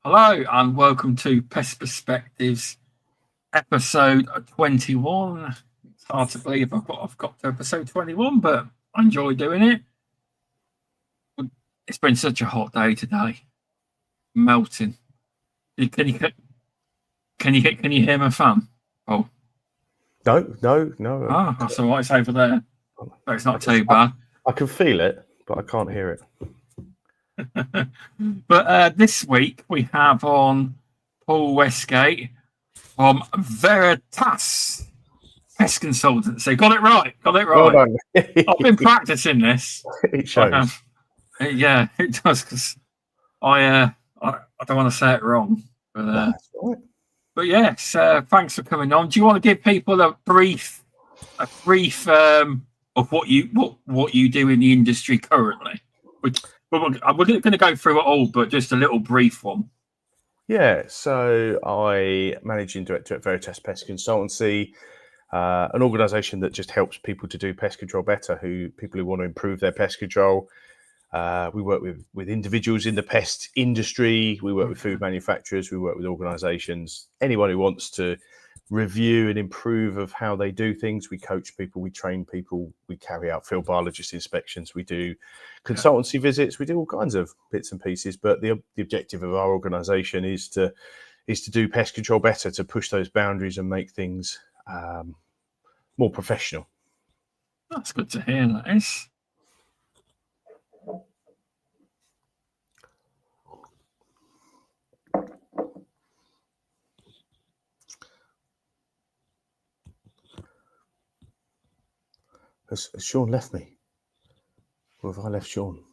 Hello and welcome to Pest Perspectives episode 21. It's hard to believe I've got to episode 21, but I enjoy doing it. It's been such a hot day today. Melting. Can you hear my fan? Oh. No. Ah, that's all right. It's over there. But it's not too bad. I can feel it, but I can't hear it. But this week we have on Paul Westgate from Veritas Pest Consultancy. Got it right. Well, I've been practicing this. It shows. Yeah, it does, because I don't want to say it wrong. But, That's right. But yes, thanks for coming on. Do you want to give people a brief of what you do in the industry currently? We're going to go through it all, but just a little brief one. Yeah, so I managing director at Veritas Pest Consultancy, an organisation that just helps people to do pest control better, people who want to improve their pest control. We work with individuals in the pest industry. We work with food manufacturers. We work with organisations. Anyone who wants to review and improve of how they do things. We coach people. We train people. We carry out field biologist inspections. We do consultancy visits. We do all kinds of bits and pieces. But the objective of our organisation is to do pest control better, to push those boundaries and make things more professional. That's good to hear. That is. Has Shaun left me? Or have I left Shaun?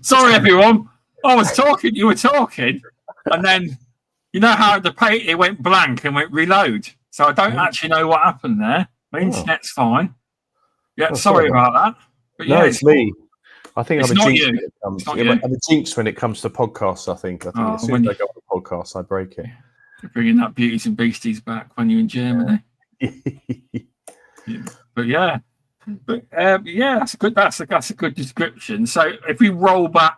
Sorry, everyone. I was talking, you were talking, and then you know how it went blank and went reload. So I don't actually know what happened there. My internet's fine. Yeah, sorry about that. But no, yeah, it's me. I think I'm a jinx you. when it comes. I'm a jinx when it comes to podcasts. I think as soon as I go on the podcast, I break it. You're bringing that Beauties and Beasties back when you're in Germany. But that's good. That's a good description. So if we roll back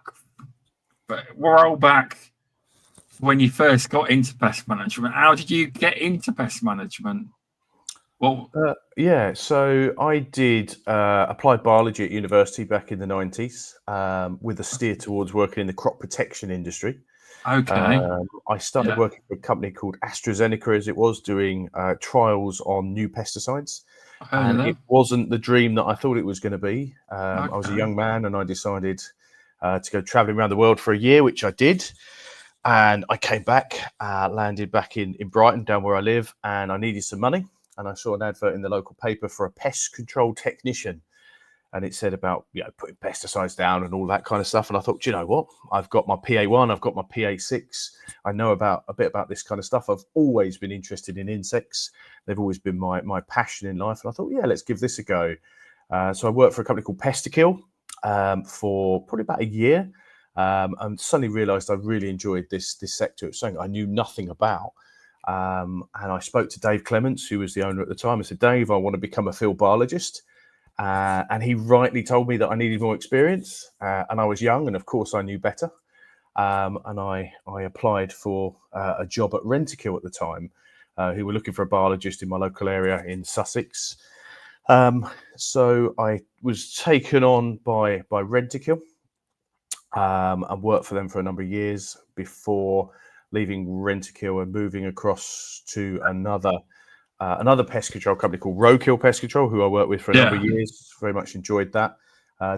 when you first got into pest management, how did you get into pest management? Well, so I did applied biology at university back in the 90s with a steer towards working in the crop protection industry. Okay. I started working for a company called AstraZeneca, as it was, doing trials on new pesticides. And it wasn't the dream that I thought it was going to be. I was a young man and I decided to go traveling around the world for a year, which I did. And I came back, landed back in Brighton, down where I live, and I needed some money. And I saw an advert in the local paper for a pest control technician. And it said about putting pesticides down and all that kind of stuff. And I thought, you know what? I've got my PA1, I've got my PA6. I know a bit about this kind of stuff. I've always been interested in insects. They've always been my passion in life. And I thought, let's give this a go. So I worked for a company called Pest for probably about a year. And suddenly realised I really enjoyed this sector. It was something I knew nothing about. And I spoke to Dave Clements, who was the owner at the time. I said, Dave, I want to become a field biologist. And he rightly told me that I needed more experience, and I was young, and of course I knew better. And I applied for a job at Rentokil at the time, who were looking for a biologist in my local area in Sussex. So I was taken on by Rentokil and worked for them for a number of years before leaving Rentokil and moving across to another pest control company called Roadkill Pest Control, who I worked with for a number of years. Very much enjoyed that.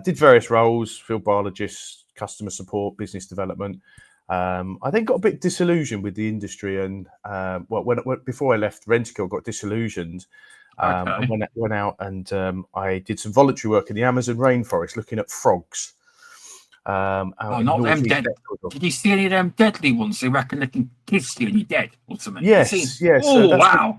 Did various roles: field biologist, customer support, business development. I then got a bit disillusioned with the industry, and before I left Rentokil, got disillusioned. I went out and I did some voluntary work in the Amazon rainforest, looking at frogs. Not them dead. Did you see any of them deadly ones? They reckon they can kiss you and you're dead or something. Yes. Oh, wow.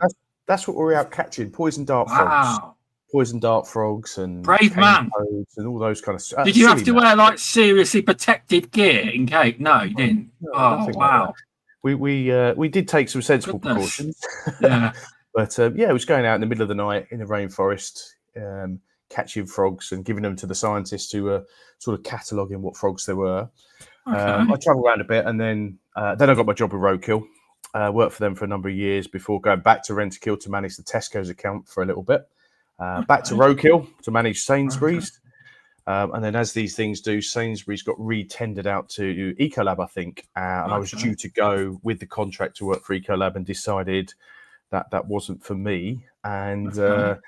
That's what we're out catching: poison dart frogs, and brave man, and all those kind of stuff. Did you have to wear like seriously protective gear in case? No, you didn't. No, wow. Like we did take some sensible precautions. Yeah, but it was going out in the middle of the night in the rainforest, catching frogs and giving them to the scientists who were sort of cataloguing what frogs there were. Okay. I travelled around a bit, and then I got my job with Roadkill. Worked for them for a number of years before going back to Rentokil to manage the Tesco's account for a little bit. Back to Roadkill to manage Sainsbury's. And then, as these things do, Sainsbury's got re-tendered out to Ecolab, I think. And I was due to go with the contract to work for Ecolab, and decided that wasn't for me, and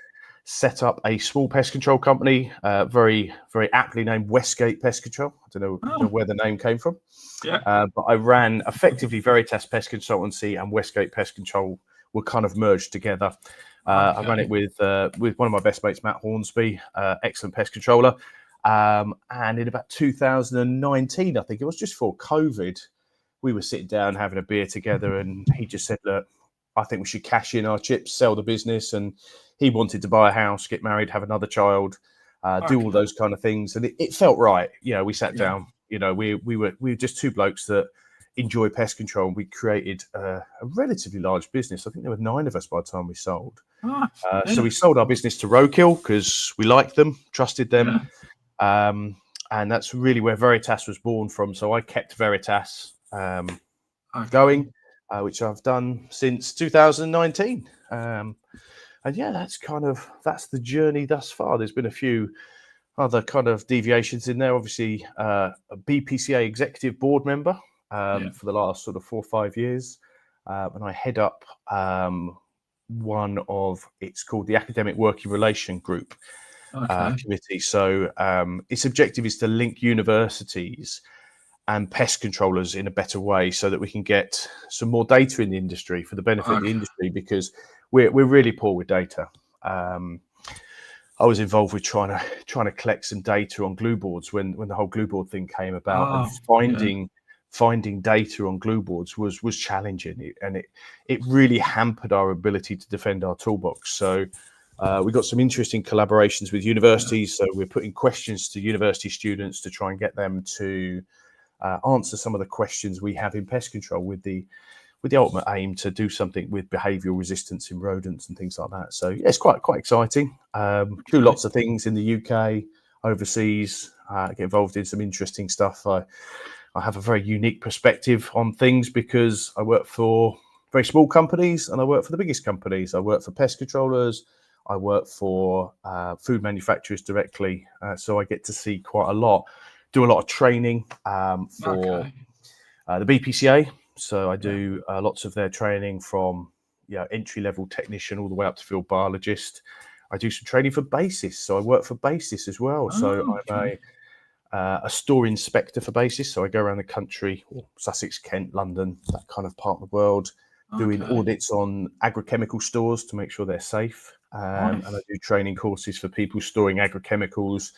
set up a small pest control company, very, very aptly named Westgate Pest Control. I don't know where the name came from. Yeah. But I ran effectively Veritas Pest Consultancy and Westgate Pest Control were kind of merged together. I ran it with one of my best mates, Matt Hornsby, excellent pest controller. And in about 2019, I think it was just before COVID, we were sitting down having a beer together, and he just said, look, I think we should cash in our chips, sell the business. And he wanted to buy a house, get married, have another child, do all those kind of things. And it felt right. We sat down, we were just two blokes that enjoy pest control. And we created a relatively large business. I think there were 9 of us by the time we sold. So we sold our business to Roadkill because we liked them, trusted them. And that's really where Veritas was born from. So I kept Veritas going, which I've done since 2019. And yeah, that's the journey thus far. There's been a few other kind of deviations in there. Obviously, a BPCA executive board member for the last sort of 4 or 5 years. And I head up it's called the Academic Working Relation Group committee. So its objective is to link universities and pest controllers in a better way, so that we can get some more data in the industry for the benefit of the industry, because we're really poor with data. I was involved with trying to collect some data on glue boards when the whole glue board thing came about, and finding data on glue boards was challenging, and it really hampered our ability to defend our toolbox. So we got some interesting collaborations with universities. So we're putting questions to university students to try and get them to answer some of the questions we have in pest control, with the ultimate aim to do something with behavioural resistance in rodents and things like that. So yeah, it's quite exciting. Do lots of things in the UK, overseas. Get involved in some interesting stuff. I have a very unique perspective on things because I work for very small companies and I work for the biggest companies. I work for pest controllers. I work for food manufacturers directly. So I get to see quite a lot, do a lot of training for the BPCA. So I do lots of their training from entry-level technician all the way up to field biologist. I do some training for Basis. So I work for Basis as well. So I'm a store inspector for Basis. So I go around the country, Sussex, Kent, London, that kind of part of the world, doing audits on agrochemical stores to make sure they're safe. And I do training courses for people storing agrochemicals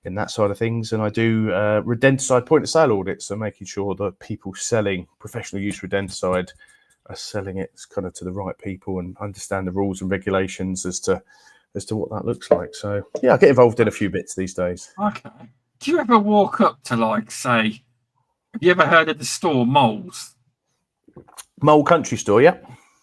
in that side of things. And I do rodenticide point of sale audits, so making sure that people selling professional use rodenticide are selling it kind of to the right people and understand the rules and regulations as to what that looks like. So yeah, I get involved in a few bits these days. Okay. Do you ever walk up to, say, have you ever heard of the store Moles? Mole Country Store, yeah.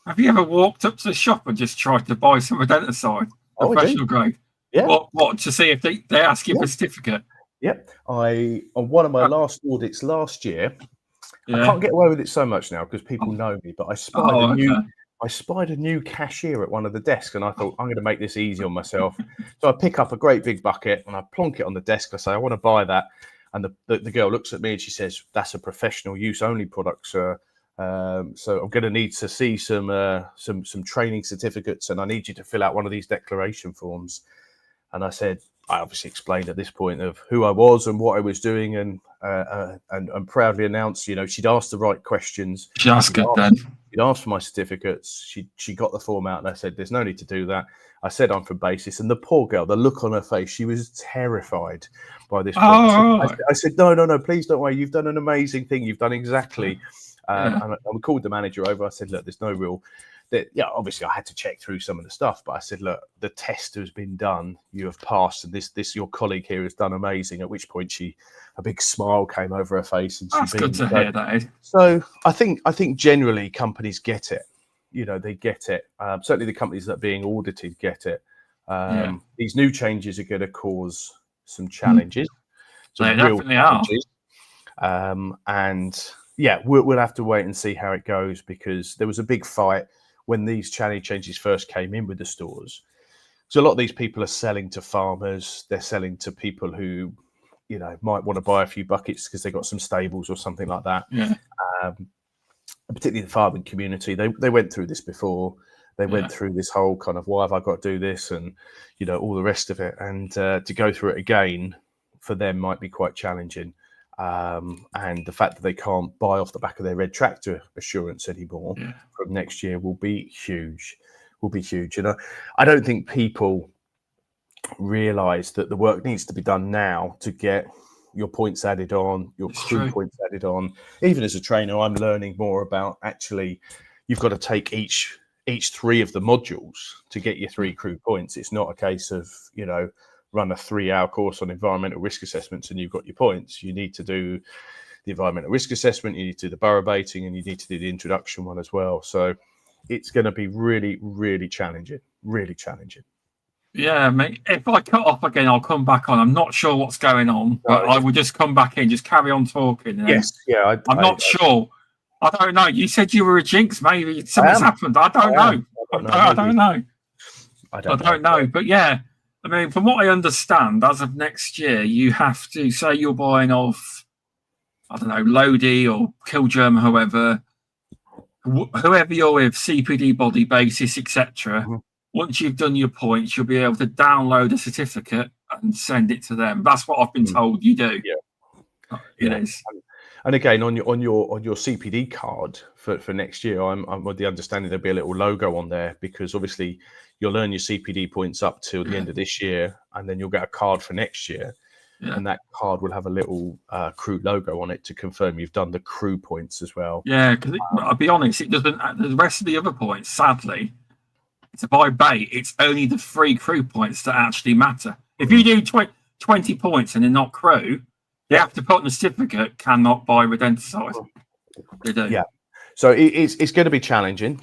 Have you ever walked up to the shop and just tried to buy some rodenticide, professional grade? Yeah. What to see if they ask you for a certificate? Yep. On one of my last audits last year, I can't get away with it so much now because people know me, but I spied a new cashier at one of the desks, and I thought, I'm going to make this easy on myself. So I pick up a great big bucket and I plonk it on the desk. I say, I want to buy that. And the girl looks at me and she says, that's a professional use only product, sir. So I'm going to need to see some training certificates, and I need you to fill out one of these declaration forms. And I obviously explained at this point of who I was and what I was doing, and proudly announced, she'd asked the right questions. She asked good then. She'd asked for my certificates. She got the form out, and I said, "There's no need to do that." I said, "I'm from Basis," and the poor girl, the look on her face, she was terrified by this. I said, "No, please don't worry. You've done an amazing thing. You've done exactly." And I called the manager over. I said, "Look, there's no real." Obviously I had to check through some of the stuff, but I said, "Look, the test has been done. You have passed, and this your colleague here has done amazing." At which point a big smile came over her face, and that's good to hear. That is. So I think generally companies get it. They get it. Certainly the companies that are being audited get it. These new changes are going to cause some challenges. They definitely are. And yeah, we'll have to wait and see how it goes, because there was a big fight when these changes first came in with the stores. So a lot of these people are selling to farmers. They're selling to people who, might want to buy a few buckets because they've got some stables or something like that. Yeah. Particularly the farming community, they went through this before. They went through this whole kind of, why have I got to do this, and all the rest of it. And to go through it again for them might be quite challenging. And the fact that they can't buy off the back of their red tractor assurance anymore from next year will be huge. I don't think people realise that the work needs to be done now to get your points added on, your crew points added on. Even as a trainer, I'm learning more about, actually, you've got to take each 3 of the modules to get your 3 crew points. It's not a case of, run a 3-hour course on environmental risk assessments and you've got your points. You need to do the environmental risk assessment, you need to do the borough baiting, and you need to do the introduction one as well. So it's going to be really, really challenging, Yeah, mate. If I cut off again, I'll come back on. I'm not sure what's going on, but I will just come back in, just carry on talking. Yes, yeah. I'm not sure. I don't know. You said you were a jinx. Maybe something's happened. I don't know. I don't know. I don't know. But yeah, I mean, from what I understand, as of next year, you have to say you're buying off, I don't know, Lodi or Killgerm, whoever you're with, CPD body basis, etc. Mm-hmm. Once you've done your points, you'll be able to download a certificate and send it to them. That's what I've been told you do. Yeah, it is. And again, on your CPD card for next year, I'm with the understanding there'll be a little logo on there, because obviously you'll earn your CPD points up till the end of this year, and then you'll get a card for next year, and that card will have a little crew logo on it to confirm you've done the crew points as well. Yeah, because I'll be honest, it doesn't. The rest of the other points, sadly, to buy bait, it's only the 3 crew points that actually matter. If you do 20 points and they're not crew, you have to put in a certificate, cannot buy rodenticide. They do. Yeah. So it's going to be challenging.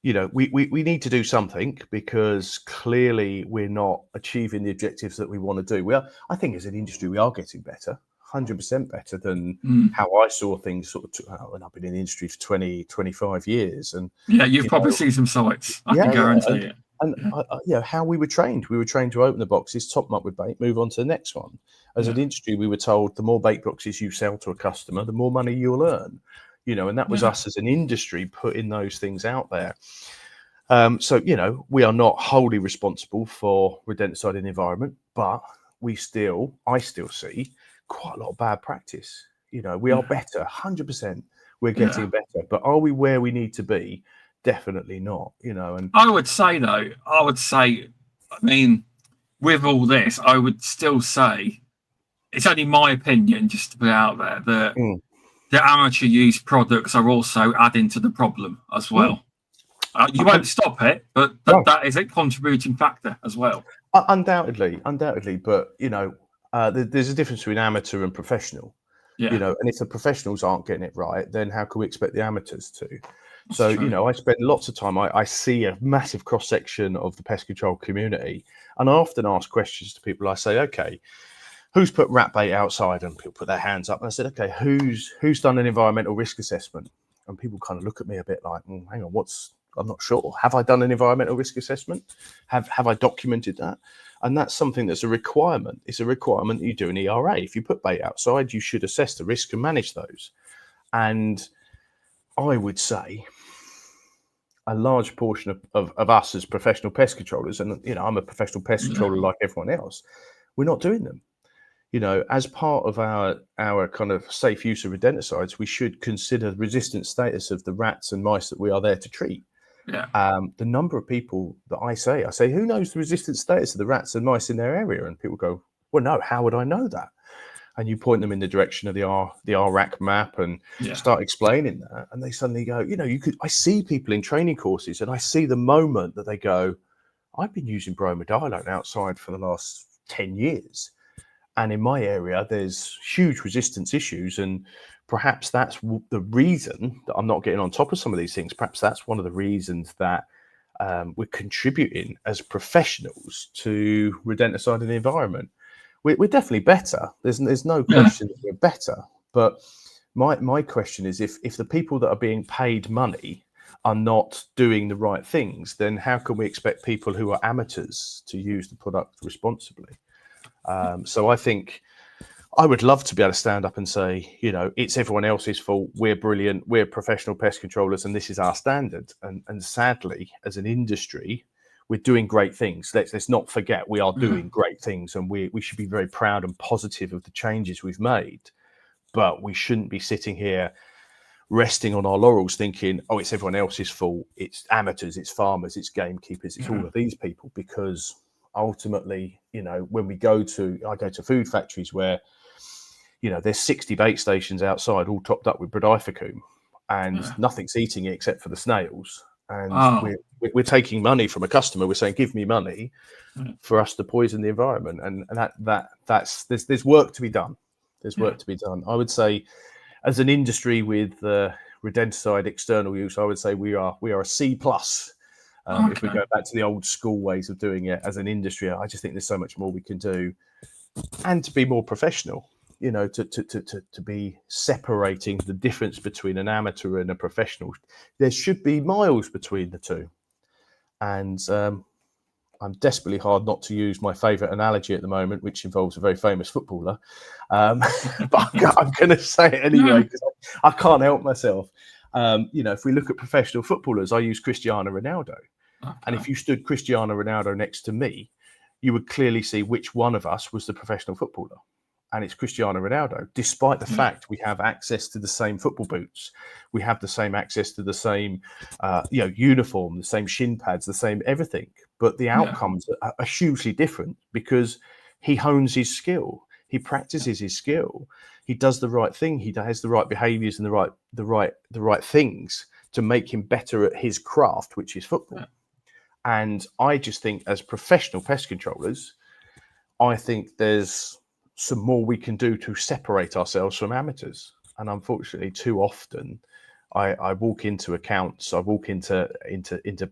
We need to do something, because clearly we're not achieving the objectives that we want to do. I think as an industry, we are getting better, 100% better than how I saw things when I've been in the industry for 20, 25 years. And you've probably seen some sites, I can guarantee it. And how we were trained to open the boxes, top them up with bait, move on to the next one. As an industry, we were told the more bait boxes you sell to a customer, the more money you'll earn. And that was us as an industry putting those things out there. So we are not wholly responsible for rodenticide in the environment, but I still see quite a lot of bad practice. We are better, 100%. We're getting better, but are we where we need to be? Definitely not. And I would say, I mean, with all this, I would still say, it's only my opinion, just to put it out there, that the amateur use products are also adding to the problem as well. You won't stop it, but that is a contributing factor as well. Undoubtedly. But, there's a difference between amateur and professional. And if the professionals aren't getting it right, then how can we expect the amateurs to? So, I spend lots of time, I see a massive cross-section of the pest control community, and I often ask questions to people. I say, okay, who's put rat bait outside? And people put their hands up. And I said, okay, who's done an environmental risk assessment? And people kind of look at me a bit like, hang on, I'm not sure. Have I done an environmental risk assessment? Have I documented that? And that's something that's a requirement. It's a requirement that you do an ERA. If you put bait outside, you should assess the risk and manage those. And I would say a large portion of us as professional pest controllers, and I'm a professional pest controller like everyone else, we're not doing them. As part of our kind of safe use of rodenticides, we should consider the resistant status of the rats and mice that we are there to treat. The number of people that I say, who knows the resistant status of the rats and mice in their area? And people go, well, no, how would I know that? And you point them in the direction of the RRAC map and start explaining that. And they suddenly go, I see people in training courses, and I see the moment that they go, I've been using bromadiolone outside for the last 10 years. And in my area, there's huge resistance issues. And perhaps that's the reason that I'm not getting on top of some of these things. Perhaps that's one of the reasons that we're contributing as professionals to rodenticide in the environment. we're definitely better. There's no question that we're better. But my question is, if the people that are being paid money are not doing the right things, then how can we expect people who are amateurs to use the product responsibly? So I think I would love to be able to stand up and say, it's everyone else's fault. We're brilliant. We're professional pest controllers, and this is our standard. And sadly, as an industry, we're doing great things. Let's not forget we are doing great things, and we should be very proud and positive of the changes we've made. But we shouldn't be sitting here resting on our laurels thinking, oh, it's everyone else's fault. It's amateurs, it's farmers, it's gamekeepers, it's all of these people. Because ultimately, when I go to food factories where there's 60 bait stations outside, all topped up with brodifacoum, and nothing's eating it except for the snails. And we're taking money from a customer. We're saying, give me money for us to poison the environment. And there's work to be done. There's work to be done. I would say, as an industry with rodenticide external use, I would say we are a C+. If we go back to the old school ways of doing it as an industry, I just think there's so much more we can do, and to be more professional. To be separating the difference between an amateur and a professional. There should be miles between the two. And I'm desperately hard not to use my favourite analogy at the moment, which involves a very famous footballer. But I'm going to say it anyway, because I can't help myself. If we look at professional footballers, I use Cristiano Ronaldo. And if you stood Cristiano Ronaldo next to me, you would clearly see which one of us was the professional footballer. And it's Cristiano Ronaldo, despite the fact we have access to the same football boots. We have the same access to the same uniform, the same shin pads, the same everything. But the outcomes are hugely different, because he hones his skill. He practices his skill. He does the right thing. He has the right behaviours and the right things to make him better at his craft, which is football. And I just think, as professional pest controllers, I think there's some more we can do to separate ourselves from amateurs. And unfortunately, too often, I walk into accounts, I walk into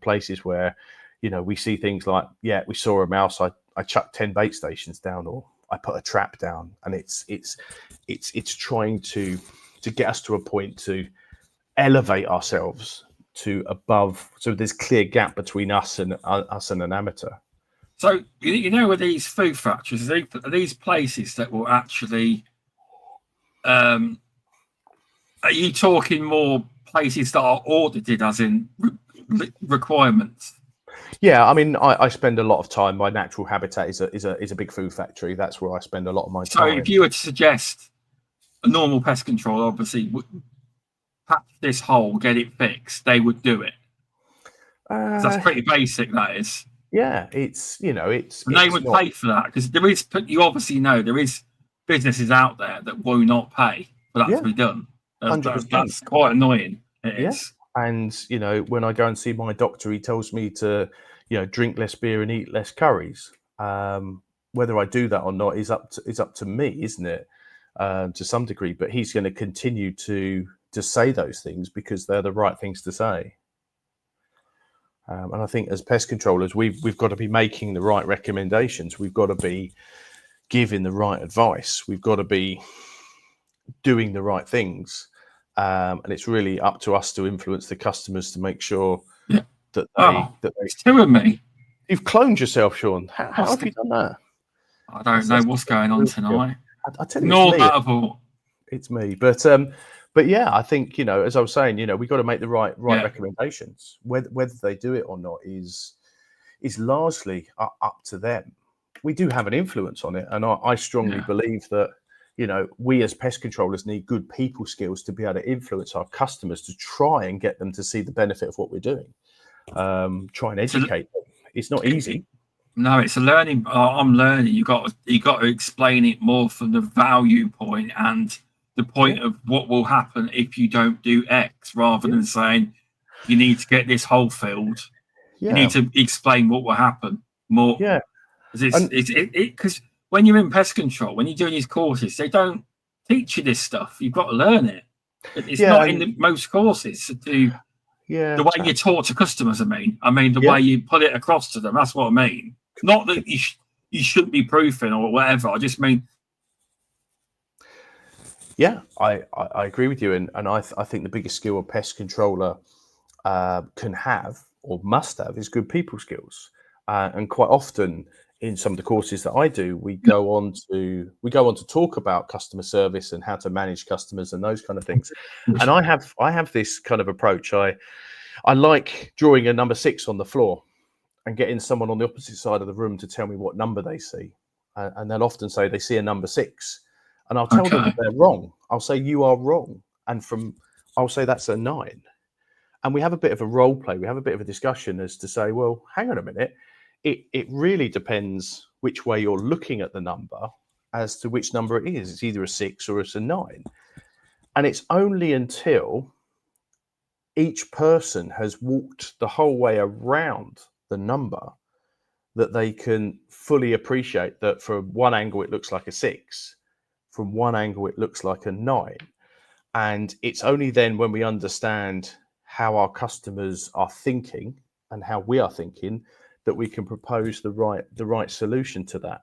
places where, we see things like, we saw a mouse, I chucked 10 bait stations down, or I put a trap down, and it's trying to get us to a point to elevate ourselves to above, so there's clear gap between us and an amateur. So, with these food factories, are these places that will actually, are you talking more places that are audited, as in requirements? Yeah, I mean, I spend a lot of time. My natural habitat is a big food factory. That's where I spend a lot of my time. So if you were to suggest a normal pest control, obviously, patch this hole, get it fixed, they would do it. That's pretty basic, that is. Yeah, it's. And they would pay for that, because you obviously know there is businesses out there that will not pay for that to be done. 100%. That's quite annoying. It is. And when I go and see my doctor, he tells me to drink less beer and eat less curries. Whether I do that or not is up to me, isn't it? To some degree, but he's going to continue to say those things because they're the right things to say. And I think as pest controllers, we've got to be making the right recommendations. We've got to be giving the right advice. We've got to be doing the right things. And it's really up to us to influence the customers to make sure that they. It's killing me. You've cloned yourself, Shaun. How have you done that? I don't know what's going on tonight. I tell you, it's me. But yeah, I think as I was saying, we've got to make the right recommendations. Whether they do it or not is largely up to them. We do have an influence on it, and I strongly believe that we as pest controllers need good people skills to be able to influence our customers to try and get them to see the benefit of what we're doing. Try and educate them. It's not easy. No, it's a learning. I'm learning. You got to explain it more from the value point and the point of what will happen if you don't do X, rather than saying you need to get this hole filled. You need to explain what will happen more. Yeah, because when you're in pest control, when you're doing these courses, they don't teach you this stuff. You've got to learn it. It's not in most courses to do. Yeah, the way you talk to customers. I mean the way you put it across to them. That's what I mean. Not that you you shouldn't be proofing or whatever. I just mean, yeah, I agree with you, and I think the biggest skill a pest controller can have or must have is good people skills. And quite often in some of the courses that I do, we go on to talk about customer service and how to manage customers and those kind of things. And I have this kind of approach. I like drawing a number 6 on the floor and getting someone on the opposite side of the room to tell me what number they see. And they'll often say they see a number 6. And I'll tell them they're wrong. I'll say, you are wrong. And I'll say that's a 9. And we have a bit of a role play. We have a bit of a discussion as to say, well, hang on a minute. It really depends which way you're looking at the number as to which number it is. It's either a 6 or it's a 9. And it's only until each person has walked the whole way around the number that they can fully appreciate that from one angle it looks like a 6, from one angle it looks like a 9. And it's only then when we understand how our customers are thinking and how we are thinking that we can propose the right solution to that.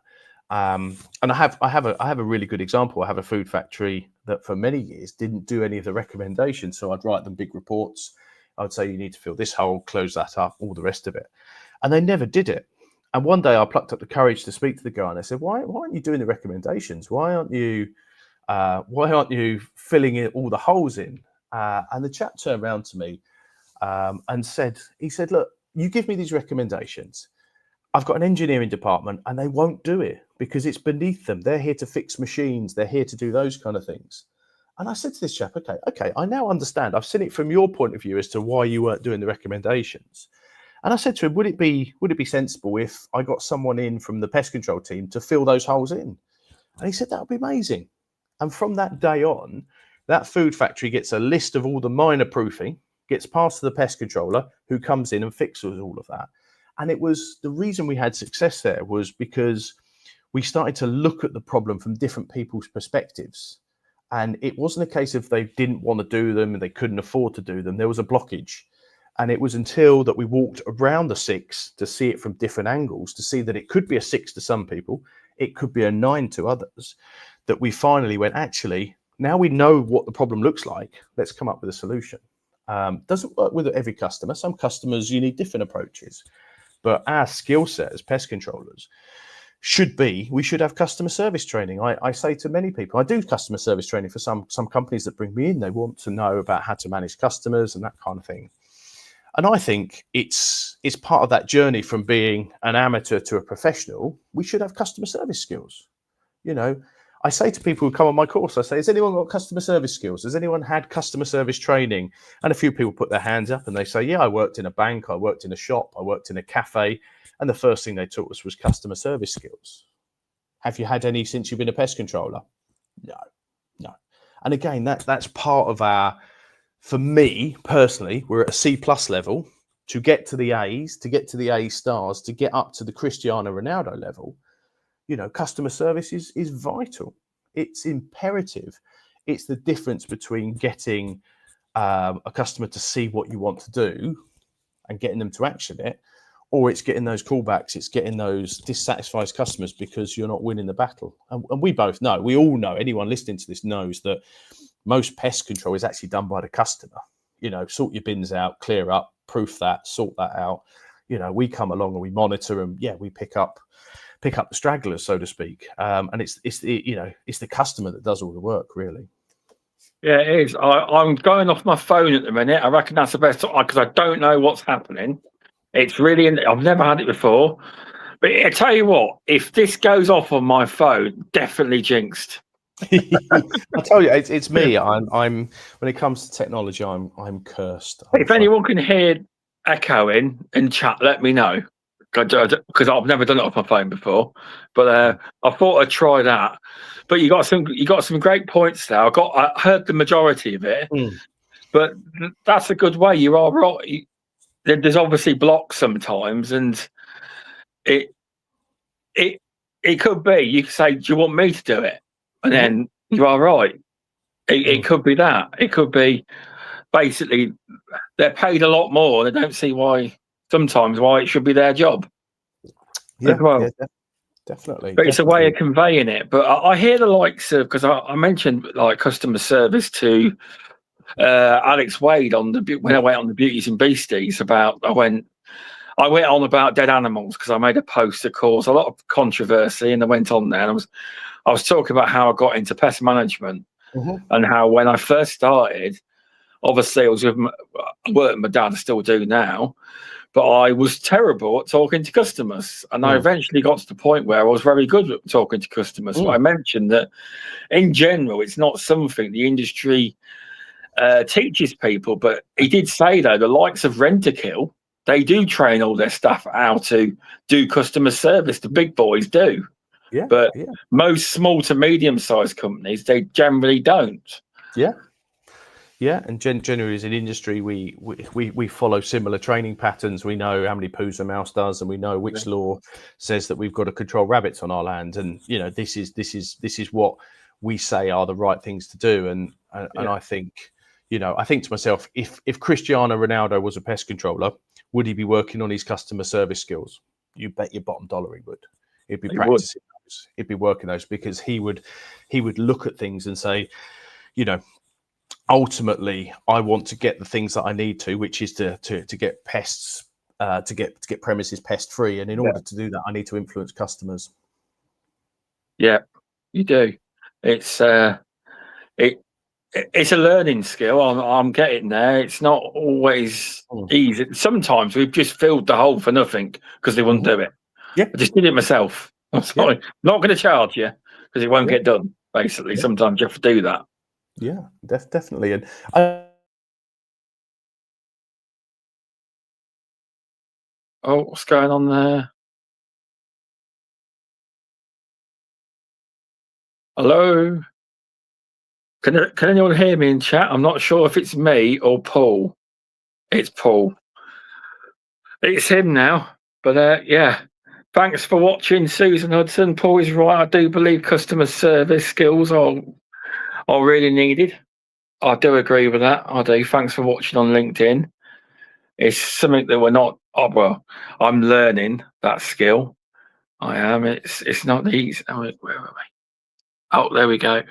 And I have a really good example. I have a food factory that for many years didn't do any of the recommendations. So I'd write them big reports. I'd say, you need to fill this hole, close that up, all the rest of it. And they never did it. And one day I plucked up the courage to speak to the guy and I said, why aren't you doing the recommendations? Why aren't you filling in all the holes in? And the chap turned around to me and said, look, you give me these recommendations. I've got an engineering department and they won't do it because it's beneath them. They're here to fix machines. They're here to do those kind of things. And I said to this chap, okay, I now understand. I've seen it from your point of view as to why you weren't doing the recommendations. And I said to him, would it be sensible if I got someone in from the pest control team to fill those holes in? And he said, that would be amazing. And from that day on, that food factory gets a list of all the minor proofing, gets passed to the pest controller who comes in and fixes all of that. And it was the reason we had success there was because we started to look at the problem from different people's perspectives. And it wasn't a case of they didn't want to do them and they couldn't afford to do them. There was a blockage. And it was until that we walked around the 6 to see it from different angles, to see that it could be a 6 to some people, it could be a 9 to others, that we finally went, actually, now we know what the problem looks like, let's come up with a solution. Doesn't work with every customer. Some customers, you need different approaches. But our skill set as pest controllers we should have customer service training. I say to many people, I do customer service training for some companies that bring me in. They want to know about how to manage customers and that kind of thing. And I think it's part of that journey from being an amateur to a professional. We should have customer service skills. You know, I say to people who come on my course, I say, has anyone got customer service skills? Has anyone had customer service training? And a few people put their hands up and they say, yeah, I worked in a bank, I worked in a shop, I worked in a cafe. And the first thing they taught us was customer service skills. Have you had any since you've been a pest controller? No. And again, that's part of for me personally, we're at a C+ level. To get to the A's, to get to the A stars, to get up to the Cristiano Ronaldo level, you know, customer service is vital. It's imperative. It's the difference between getting a customer to see what you want to do and getting them to action it, or it's getting those callbacks, it's getting those dissatisfied customers because you're not winning the battle. And we both know, we all know, anyone listening to this knows that most pest control is actually done by the customer. You know, sort your bins out, clear up, proof that, sort that out. You know, we come along and we monitor and we pick up the stragglers, so to speak. And it's the customer that does all the work, really. Yeah, it is. I'm going off my phone at the minute. I reckon that's the best because I don't know what's happening. It's really, I've never had it before. But I tell you what, if this goes off on my phone, definitely jinxed. I tell you, it's me. I'm when it comes to technology, I'm cursed. If anyone can hear echoing in chat, let me know because I've never done it off my phone before. But I thought I'd try that. But you got some great points there. I heard the majority of it, but that's a good way. You are right. There's obviously blocks sometimes, and it could be you could say, "Do you want me to do it?" And then you are right. It could be that. It could be basically they're paid a lot more. They don't see why it should be their job. Yeah, Definitely. But it's a way of conveying it. But I hear the likes of, because I mentioned like customer service to Alex Wade when I went on the Beauties and Beasties I went on about dead animals because I made a post that caused a lot of controversy, and I went on there and I was talking about how I got into pest management and how when I first started, obviously I worked with my dad, I still do now, but I was terrible at talking to customers, and I eventually got to the point where I was very good at talking to customers. But I mentioned that in general, it's not something the industry teaches people, but he did say though the likes of Rent-A-Kill, they do train all their staff how to do customer service. The big boys do, but most small to medium-sized companies, they generally don't. And generally as an industry, we follow similar training patterns. We know how many poos a mouse does, and we know which law says that we've got to control rabbits on our land, and this is what we say are the right things to do. And I think. I think to myself, if Cristiano Ronaldo was a pest controller, would he be working on his customer service skills? You bet your bottom dollar he would. He'd be practicing those. He'd be working those, because he would look at things and say, ultimately, I want to get the things that I need to, which is to get pests, to get premises pest free, and in order to do that, I need to influence customers. Yeah, you do. It's a learning skill. I'm getting there. It's not always easy. Sometimes we've just filled the hole for nothing because they wouldn't do it. I just did it myself. I'm sorry. Not going to charge you because it won't get done. Basically, sometimes you have to do that. Yeah, definitely. And what's going on there? Hello? Can anyone hear me in chat? I'm not sure if it's me or Paul. It's Paul. It's him now. But thanks for watching, Susan Hudson. Paul is right. I do believe customer service skills are really needed. I do agree with that. I do. Thanks for watching on LinkedIn. It's something that we're not. I'm learning that skill. I am. It's not easy. Where are we? Oh, there we go.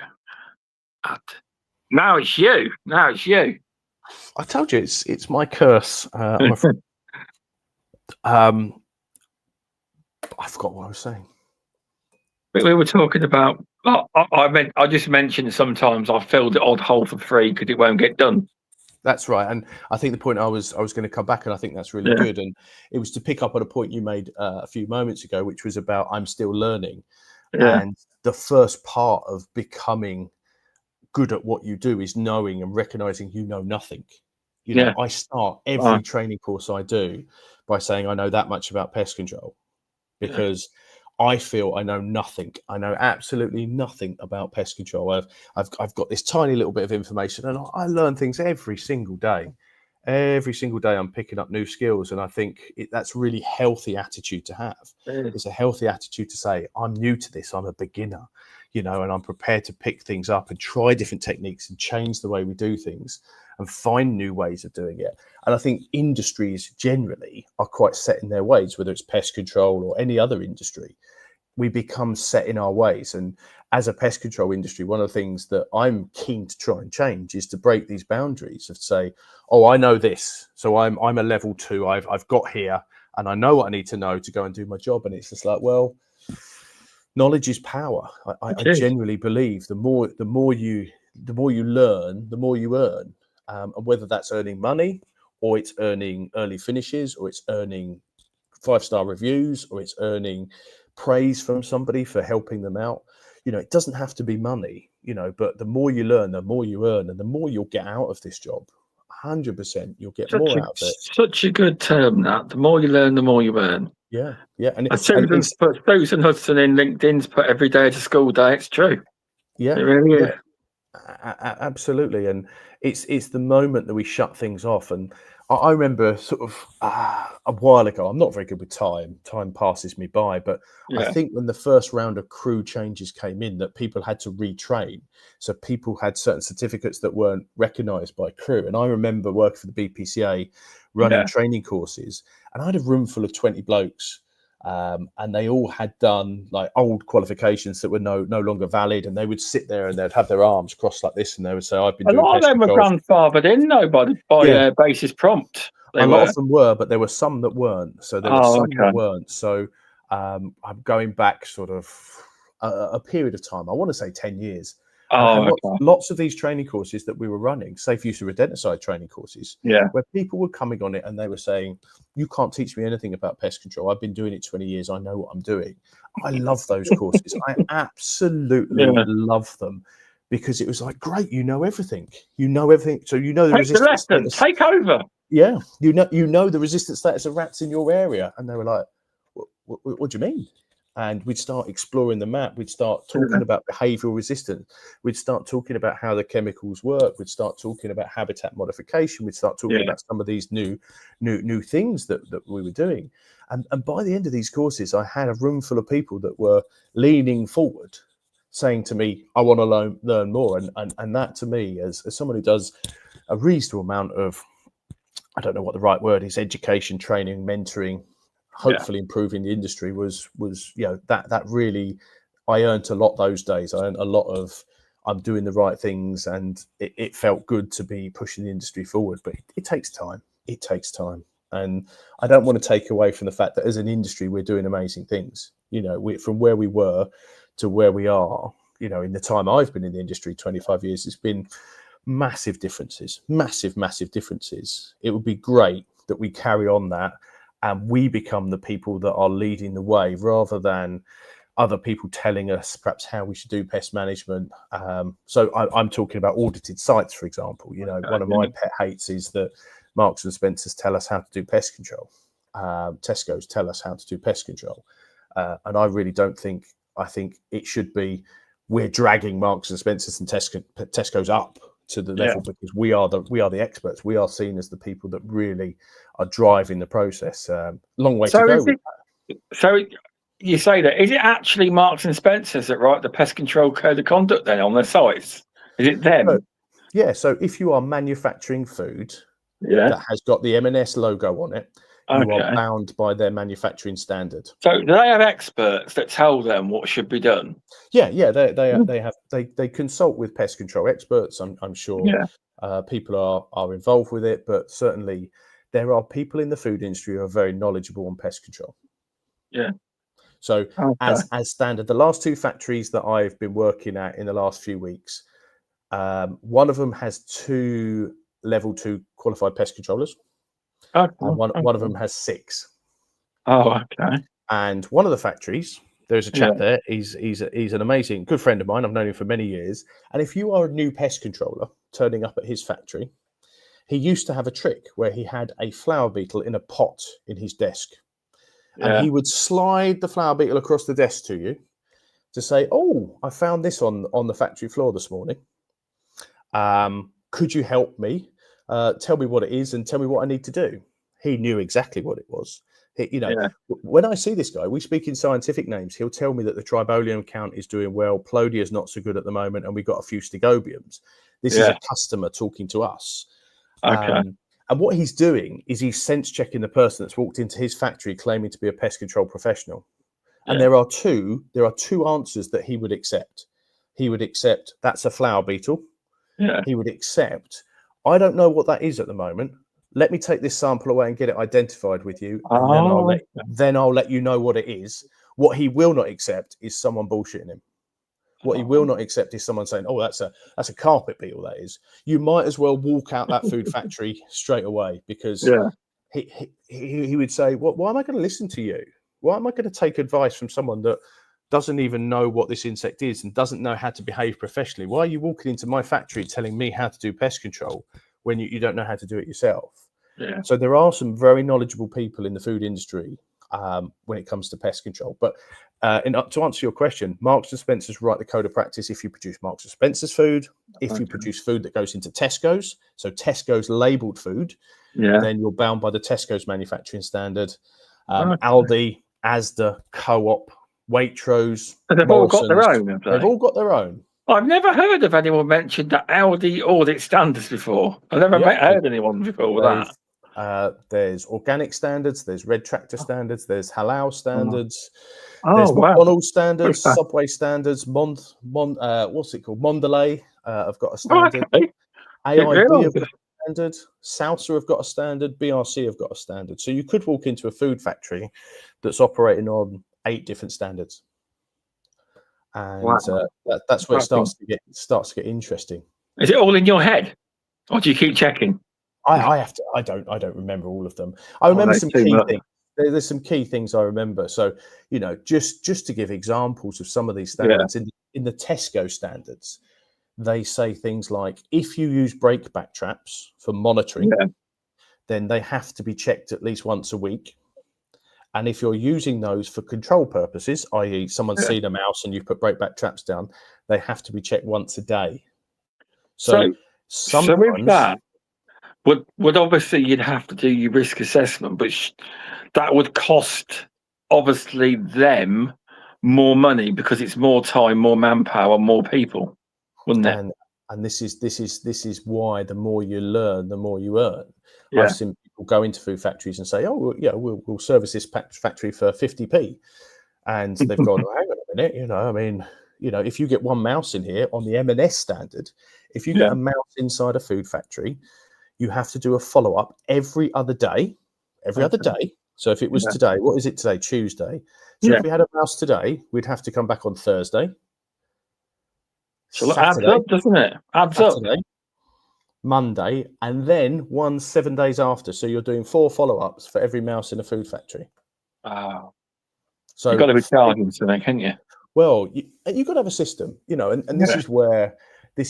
Now it's you. I told you it's my curse. I'm afraid. I forgot what I was saying. We were talking about. I just mentioned sometimes I fill the odd hole for free because it won't get done. That's right, and I think the point I was going to come back, and I think that's really good. And it was to pick up on a point you made a few moments ago, which was about I'm still learning, and the first part of becoming good at what you do is knowing and recognizing you know nothing. I start every training course I do by saying I know that much about pest control, because I feel I know nothing. I know absolutely nothing about pest control. I've got this tiny little bit of information, and I learn things every single day. Every single day I'm picking up new skills, and I think that's a really healthy attitude to have. It's a healthy attitude to say, I'm new to this, I'm a beginner, and I'm prepared to pick things up and try different techniques and change the way we do things and find new ways of doing it. And I think industries generally are quite set in their ways, whether it's pest control or any other industry. We become set in our ways. And as a pest control industry, one of the things that I'm keen to try and change is to break these boundaries of say, oh, I know this, so I'm a level 2. I've got here, and I know what I need to know to go and do my job. And it's just like, well, knowledge is power. I genuinely believe the more you learn, the more you earn. And whether that's earning money, or it's earning early finishes, or it's earning 5-star reviews, or it's earning praise from somebody for helping them out. It doesn't have to be money, but the more you learn, the more you earn, and the more you'll get out of this job. 100%, you'll get more out of it. Such a good term, that. The more you learn, the more you earn. Yeah. And Susan Hudson in LinkedIn's put every day is a school day. It's true. Yeah. It really is. Absolutely. And it's the moment that we shut things off. And I remember sort of a while ago, I'm not very good with time passes me by, but I think when the first round of crew changes came in, that people had to retrain. So people had certain certificates that weren't recognized by crew. And I remember working for the BPCA, running training courses, and I had a room full of 20 blokes. and they all had done like old qualifications that were no longer valid, and they would sit there and they'd have their arms crossed like this, and they would say, "I've been doing lot of pest them were control." grandfathered in, though, by basis prompt. A lot of them were, but there were some that weren't. So there were some that weren't. So I'm going back sort of a period of time. I want to say 10 years. Lots of these training courses that we were running, safe use of rodenticide training courses, where people were coming on it and they were saying, "You can't teach me anything about pest control. I've been doing it 20 years. I know what I'm doing." I love those courses. I absolutely love them, because it was like, great, you know everything. You know everything. So you know the resistance status. Take over. Yeah, you know the resistance status of rats in your area. And they were like, what do you mean? And we'd start exploring the map. We'd start talking about behavioural resistance. We'd start talking about how the chemicals work. We'd start talking about habitat modification. We'd start talking about some of these new things that we were doing. And by the end of these courses, I had a room full of people that were leaning forward, saying to me, "I want to learn more." And that, to me, as someone who does a reasonable amount of, I don't know what the right word is, education, training, mentoring, hopefully improving the industry, was that really, I earned a lot those days. I earned a lot of, I'm doing the right things, and it felt good to be pushing the industry forward. But it takes time. It takes time. And I don't want to take away from the fact that as an industry, we're doing amazing things. From where we were to where we are, in the time I've been in the industry, 25 years, it's been massive differences. It would be great that we carry on that and we become the people that are leading the way, rather than other people telling us perhaps how we should do pest management. So I'm talking about audited sites, for example. One of my pet hates is that Marks and Spencers tell us how to do pest control. Tesco's tell us how to do pest control. And I really don't think, I think it should be, we're dragging Marks and Spencers and Tesco's up to the level, because we are the experts. We are seen as the people that really are driving the process. Long way to go. So you say that, is it actually Marks and Spencers that write the pest control code of conduct then on their sites? Is it them? So if you are manufacturing food that has got the M&S logo on it, you are bound by their manufacturing standard. So do they have experts that tell them what should be done? They consult with pest control experts. I'm sure people are involved with it, but certainly there are people in the food industry who are very knowledgeable on pest control. So as standard, the last two factories that I've been working at in the last few weeks, one of them has 2 level 2 qualified pest controllers. And one of them has 6. And one of the factories, there's a chap there. He's an amazing good friend of mine. I've known him for many years. And if you are a new pest controller turning up at his factory, he used to have a trick where he had a flower beetle in a pot in his desk, and he would slide the flower beetle across the desk to you to say, "Oh, I found this on the factory floor this morning. Could you help me? Tell me what it is and tell me what I need to do." He knew exactly what it was. When I see this guy, we speak in scientific names. He'll tell me that the tribolium count is doing well, Plodia is not so good at the moment, and we've got a few stegobiums. This is a customer talking to us. And what he's doing is he's sense checking the person that's walked into his factory claiming to be a pest control professional. And there are two answers that he would accept. He would accept, "That's a flower beetle." He would accept, "I don't know what that is at the moment. Let me take this sample away and get it identified with you, and then I'll let you know what it is." What he will not accept is someone bullshitting him. What he will not accept is someone saying, "Oh, that's a carpet beetle, that is." You might as well walk out that food factory straight away, because he would say, why am I going to listen to you? Why am I going to take advice from someone that doesn't even know what this insect is and doesn't know how to behave professionally? Why are you walking into my factory telling me how to do pest control when you don't know how to do it yourself? So there are some very knowledgeable people in the food industry when it comes to pest control. But to answer your question, Marks and Spencers write the code of practice if you produce Marks and Spencers food. If you produce food that goes into Tesco's, so Tesco's labelled food, then you're bound by the Tesco's manufacturing standard. Aldi, Asda, Co-op, Waitrose, they've all got their own. They've all got their own. I've never heard of anyone mention the Aldi audit standards before. I've never heard anyone before with that. There's organic standards, there's red tractor standards, there's halal standards, Oh, there's wow. McDonald's standards, Okay. Subway standards, what's it called? Mondelez have got a standard. Okay. AIB have got a standard. Salsa have got a standard. BRC have got a standard. So you could walk into a food factory that's operating on 8 different standards, and that's where it starts to get interesting. Is it all in your head, or do you keep checking? I have to. I don't remember all of them. I remember some key things. There's some key things I remember. So just to give examples of some of these standards in the Tesco standards, they say things like if you use brake back traps for monitoring, then they have to be checked at least once a week. And if you're using those for control purposes, i.e., someone's seen a mouse and you put brake back traps down, they have to be checked once a day. So with that, would obviously you'd have to do your risk assessment, but that would cost obviously them more money because it's more time, more manpower, more people, wouldn't it? And this is why the more you learn, the more you earn. Yeah. I've seen people go into food factories and say, "Oh, we'll service this factory for 50p," and they've gone, "Hang on a minute, if you get one mouse in here on the M&S standard, if you get a mouse inside a food factory, you have to do a follow-up every other day. So if it was today, what is it today? Tuesday. So if we had a mouse today, we'd have to come back on Thursday. So Saturday, adds up, doesn't it? Adds up. Monday, and then 7 days after. So you're doing 4 follow-ups for every mouse in a food factory. Wow. So you've got to be charging something, haven't you? Well, you've got to have a system, and this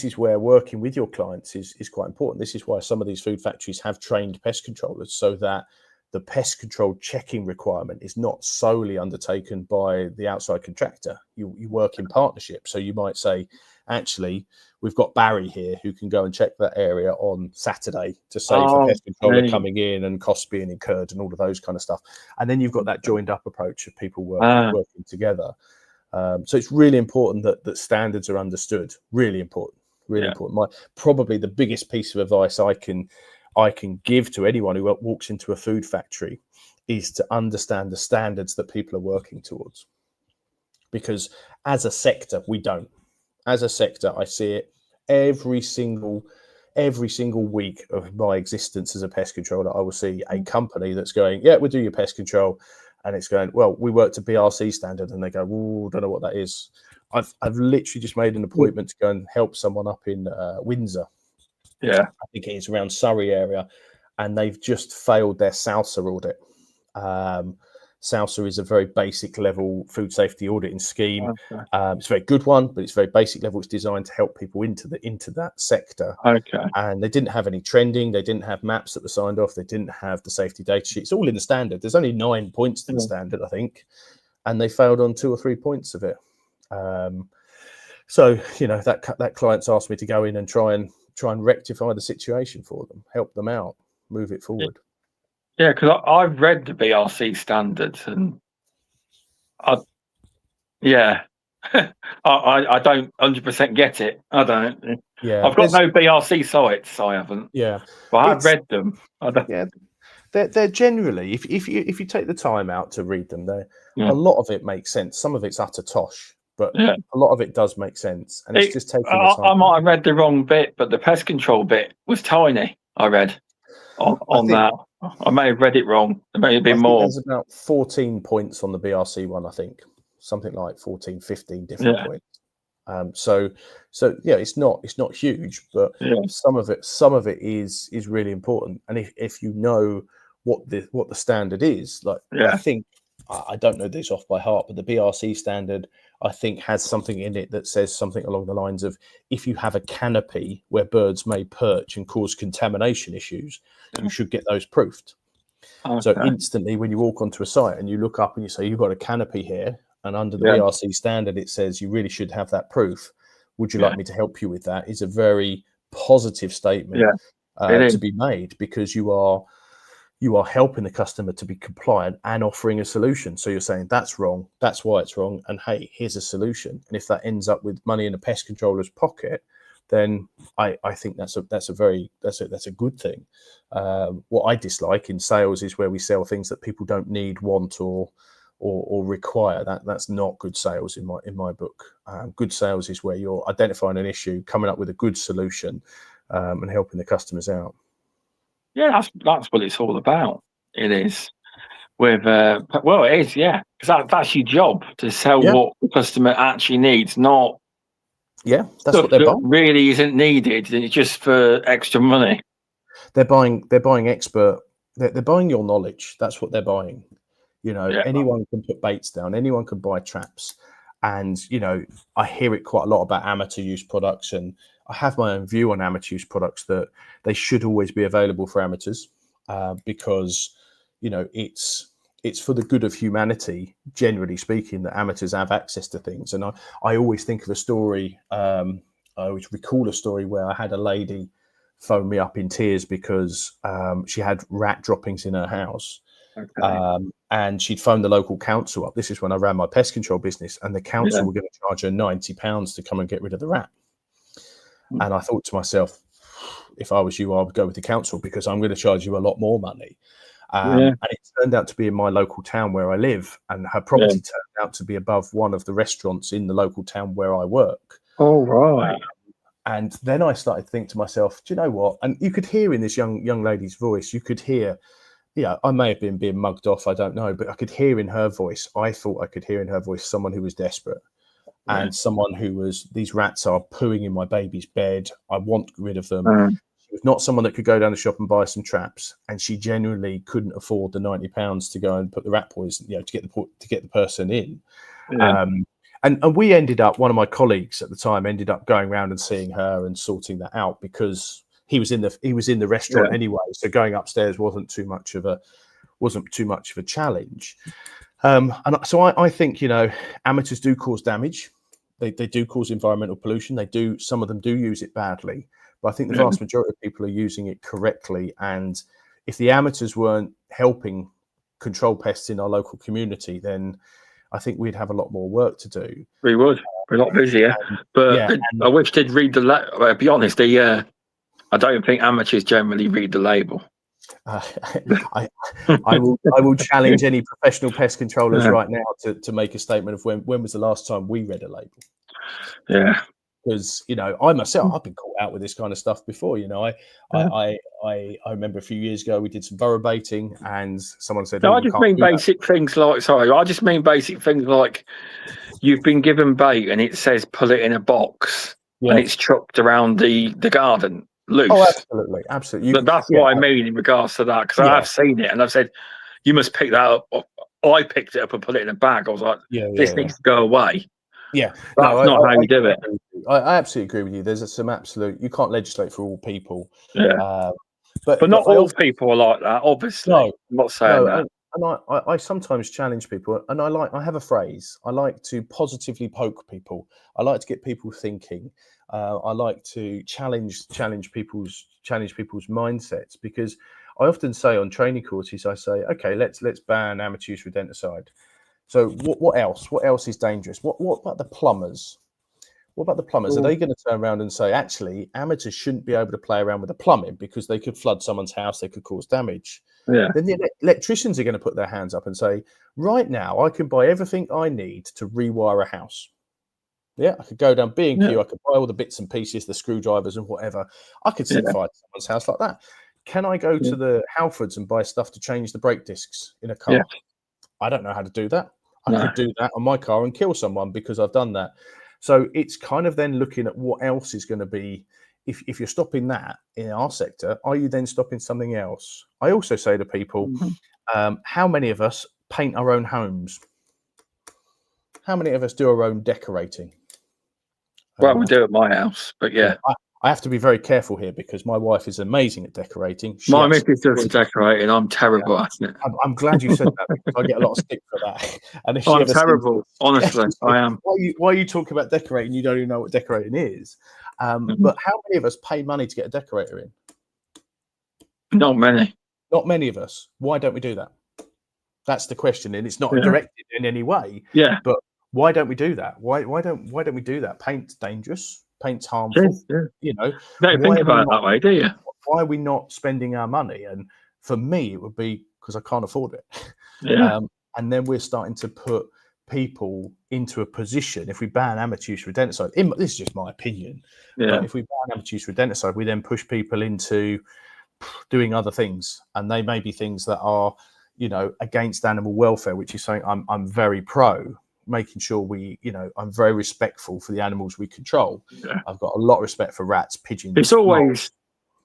is where working with your clients is quite important. This is why some of these food factories have trained pest controllers, so that the pest control checking requirement is not solely undertaken by the outside contractor. You work in partnership. So you might say, actually, we've got Barry here who can go and check that area on Saturday to save the pest controller coming in and costs being incurred and all of those kind of stuff. And then you've got that joined up approach of people working together. So it's really important that standards are understood. Really important. Probably the biggest piece of advice I can give to anyone who walks into a food factory is to understand the standards that people are working towards. Because as a sector, we don't. As a sector, I see it every single week of my existence as a pest controller. I will see a company that's going, "Yeah, we'll do your pest control," and it's going, "Well, we work to BRC standard," and they go, "Oh, don't know what that is." I've literally just made an appointment to go and help someone up in Windsor. Yeah, I think it is around Surrey area, and they've just failed their Salsa audit. Salsa is a very basic level food safety auditing scheme. Okay. It's a very good one, but it's very basic level. It's designed to help people into that sector. Okay. And they didn't have any trending. They didn't have maps that were signed off. They didn't have the safety data sheet. It's all in the standard. There's only 9 points to the standard, I think, and they failed on 2 or 3 points of it. So that client's asked me to go in and try and rectify the situation for them, help them out, move it forward. Yeah, because I've read the BRC standards, and I don't 100% get it. I don't. Yeah, I've got no BRC sites. I haven't. Yeah, but I've read them. I don't. Yeah, they're generally, if you take the time out to read them, a lot of it makes sense. Some of it's utter tosh, but a lot of it does make sense, and it's just taking the time. I might have read the wrong bit, but the pest control bit was tiny. I read on that. I may have read it wrong. There may have been more. There's about 14 points on the BRC one, I think. Something like 14, 15 different points. So it's not huge, but some of it is really important. And if you know what the standard is, I think, I don't know this off by heart, but the BRC standard, I think, has something in it that says something along the lines of, if you have a canopy where birds may perch and cause contamination issues, you should get those proofed. Okay. So instantly, when you walk onto a site and you look up and you say, you've got a canopy here, and under the BRC standard, it says you really should have that proof. Would you like me to help you with that? Is a very positive statement to be made, because you are helping the customer to be compliant and offering a solution. So you're saying that's wrong, that's why it's wrong, and hey, here's a solution. And if that ends up with money in a pest controller's pocket, then I think that's a good thing. What I dislike in sales is where we sell things that people don't need, want, or require. That's not good sales in my book. Good sales is where you're identifying an issue, coming up with a good solution, and helping the customers out. Yeah, that's what it's all about. It is. With it is, yeah, because that's your job, to sell what the customer actually needs, not that's what they're buying. Really isn't needed, and it's just for extra money. They're buying expert. They're buying your knowledge. That's what they're buying. Anyone can put baits down. Anyone can buy traps. And I hear it quite a lot about amateur use products, and I have my own view on amateur use products, that they should always be available for amateurs, because it's for the good of humanity, generally speaking, that amateurs have access to things. And I always think of a story. I always recall a story where I had a lady phone me up in tears because she had rat droppings in her house. Okay. And she'd phoned the local council up. This is when I ran my pest control business, and the council were going to charge her £90 to come and get rid of the rat. And I thought to myself, if I was you, I would go with the council, because I'm going to charge you a lot more money. And it turned out to be in my local town where I live, and her property turned out to be above one of the restaurants in the local town where I work. Oh, right. And then I started to think to myself, do you know what? And you could hear in this young lady's voice, you could hear, I may have been being mugged off, I don't know, but I could hear in her voice, I thought I could hear in her voice someone who was desperate, and someone who was, these rats are pooing in my baby's bed, I want rid of them. She was not someone that could go down the shop and buy some traps, and she genuinely couldn't afford the £90 to go and put the rat poison, to get the person in. And we ended up, one of my colleagues at the time ended up going around and seeing her and sorting that out, because he was in the restaurant anyway, so going upstairs wasn't too much of a challenge. And so I think amateurs do cause damage. They do cause environmental pollution. Some of them do use it badly, but I think the vast majority of people are using it correctly. And if the amateurs weren't helping control pests in our local community, then I think we'd have a lot more work to do. We would. We're a lot busier. But I wish they'd read the be honest, I don't think amateurs generally read the label. I will challenge any professional pest controllers right now to make a statement of when was the last time we read a label. Yeah. Because I myself, I've been caught out with this kind of stuff before. I remember a few years ago we did some burrow baiting, and someone said, "No, I just mean basic things like you've been given bait and it says pull it in a box and it's chucked around the garden loose." Oh, absolutely. But that's what I mean in regards to that, because I have seen it and I've said, "You must pick that up." I picked it up and put it in a bag. I was like, "This needs to go away." Yeah, that's not how you do it. I absolutely agree with you. There's some absolute. You can't legislate for all people. Yeah, but not all people are like that. Obviously, I'm not saying that. And I sometimes challenge people, and I have a phrase. I like to positively poke people. I like to get people thinking. I like to challenge people's mindsets, because I often say on training courses, I say, okay, let's ban amateur use rodenticide. So what else? What else is dangerous? What about the plumbers? What about the plumbers? Are they going to turn around and say, actually, amateurs shouldn't be able to play around with the plumbing because they could flood someone's house, they could cause damage? Yeah. Then the electricians are going to put their hands up and say, right now, I can buy everything I need to rewire a house. Yeah, I could go down B&Q, I could buy all the bits and pieces, the screwdrivers and whatever. I could set fire to someone's house like that. Can I go to the Halfords and buy stuff to change the brake discs in a car? Yeah. I don't know how to do that. I could do that on my car and kill someone because I've done that. So it's kind of then looking at what else is going to be, if you're stopping that in our sector, are you then stopping something else? I also say to people, how many of us paint our own homes? How many of us do our own decorating? Well, we do at my house, but I have to be very careful here because my wife is amazing at decorating. My missus does decorating. I'm terrible at it. I'm glad you said that because I get a lot of stick for that. And if I'm terrible, honestly. I am. Why are you talking about decorating? You don't even know what decorating is. But how many of us pay money to get a decorator in? Not many. Not many of us. Why don't we do that? That's the question, and it's not directed in any way. Yeah. But why don't we do that? Why don't we do that? Paint's dangerous. paint's harmful. Yeah. You know, Don't think about it that way, do you? Why are we not spending our money? And for me, it would be because I can't afford it. Yeah. And then we're starting to put people into a position. If we ban amateur use of rodenticide, this is just my opinion, but if we ban amateur use of rodenticide, we then push people into doing other things, and they may be things that are, you know, against animal welfare, which is something I'm very pro. Making sure I'm very respectful for the animals we control. Yeah. I've got a lot of respect for rats, pigeons. It's always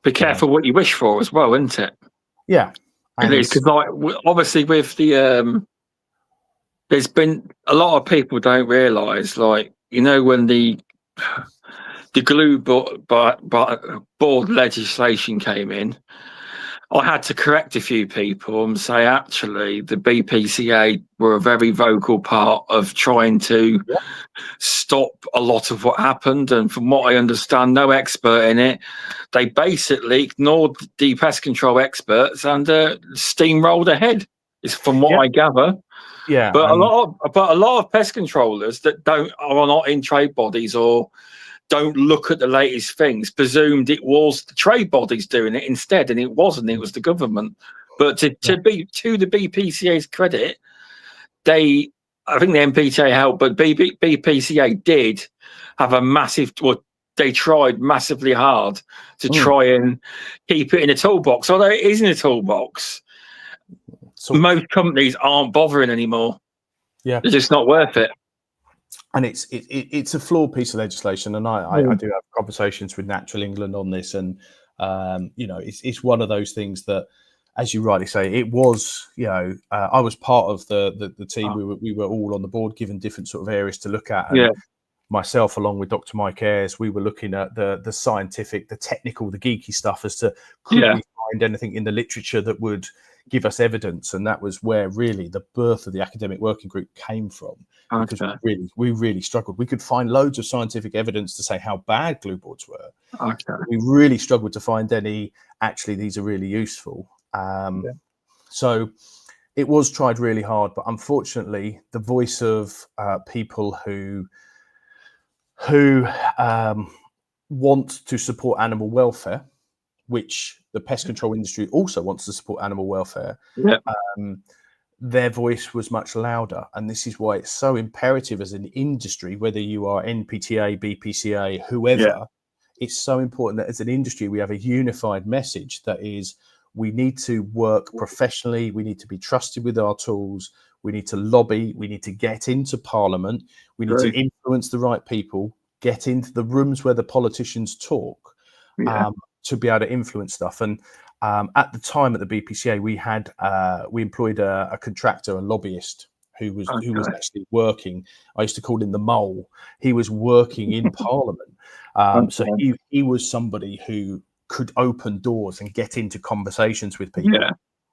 be careful what you wish for as well, isn't it? Yeah, it is, because obviously with the there's been a lot of people don't realise, like, you know, when the glue board legislation came in, I had to correct a few people and say, actually, the BPCA were a very vocal part of trying to stop a lot of what happened. And from what I understand, no expert in it, they basically ignored the pest control experts and steamrolled ahead. Is from what I gather. Yeah, but a lot of pest controllers that are not in trade bodies or don't look at the latest things presumed it was the trade bodies doing it instead, and it wasn't. It was the government. But to the BPCA's credit, I think the MPTA helped, but BPCA did have a massive. Well, they tried massively hard to try and keep it in a toolbox. Although it is in a toolbox, most companies aren't bothering anymore. Yeah, it's just not worth it. And it's a flawed piece of legislation, and I do have conversations with Natural England on this, and you know, it's one of those things that, as you rightly say, it was, you know, I was part of the team. We were all on the board, given different sort of areas to look at. And myself, along with Dr. Mike Ayres, we were looking at the scientific, the technical, the geeky stuff as to could we find anything in the literature that would give us evidence. And that was where really the birth of the academic working group came from. Because we really struggled. We could find loads of scientific evidence to say how bad glue boards were. We really struggled to find any, actually, these are really useful. So it was tried really hard, but unfortunately, the voice of people who want to support animal welfare, which the pest control industry also wants to support animal welfare, their voice was much louder. And this is why it's so imperative as an industry, whether you are NPTA, BPCA, whoever, it's so important that as an industry, we have a unified message that is, we need to work professionally. We need to be trusted with our tools. We need to lobby. We need to get into Parliament. We need to influence the right people, get into the rooms where the politicians talk to be able to influence stuff. And at the time at the BPCA, we employed a contractor, a lobbyist who was actually working. I used to call him the mole. He was working in Parliament. So he was somebody who could open doors and get into conversations with people.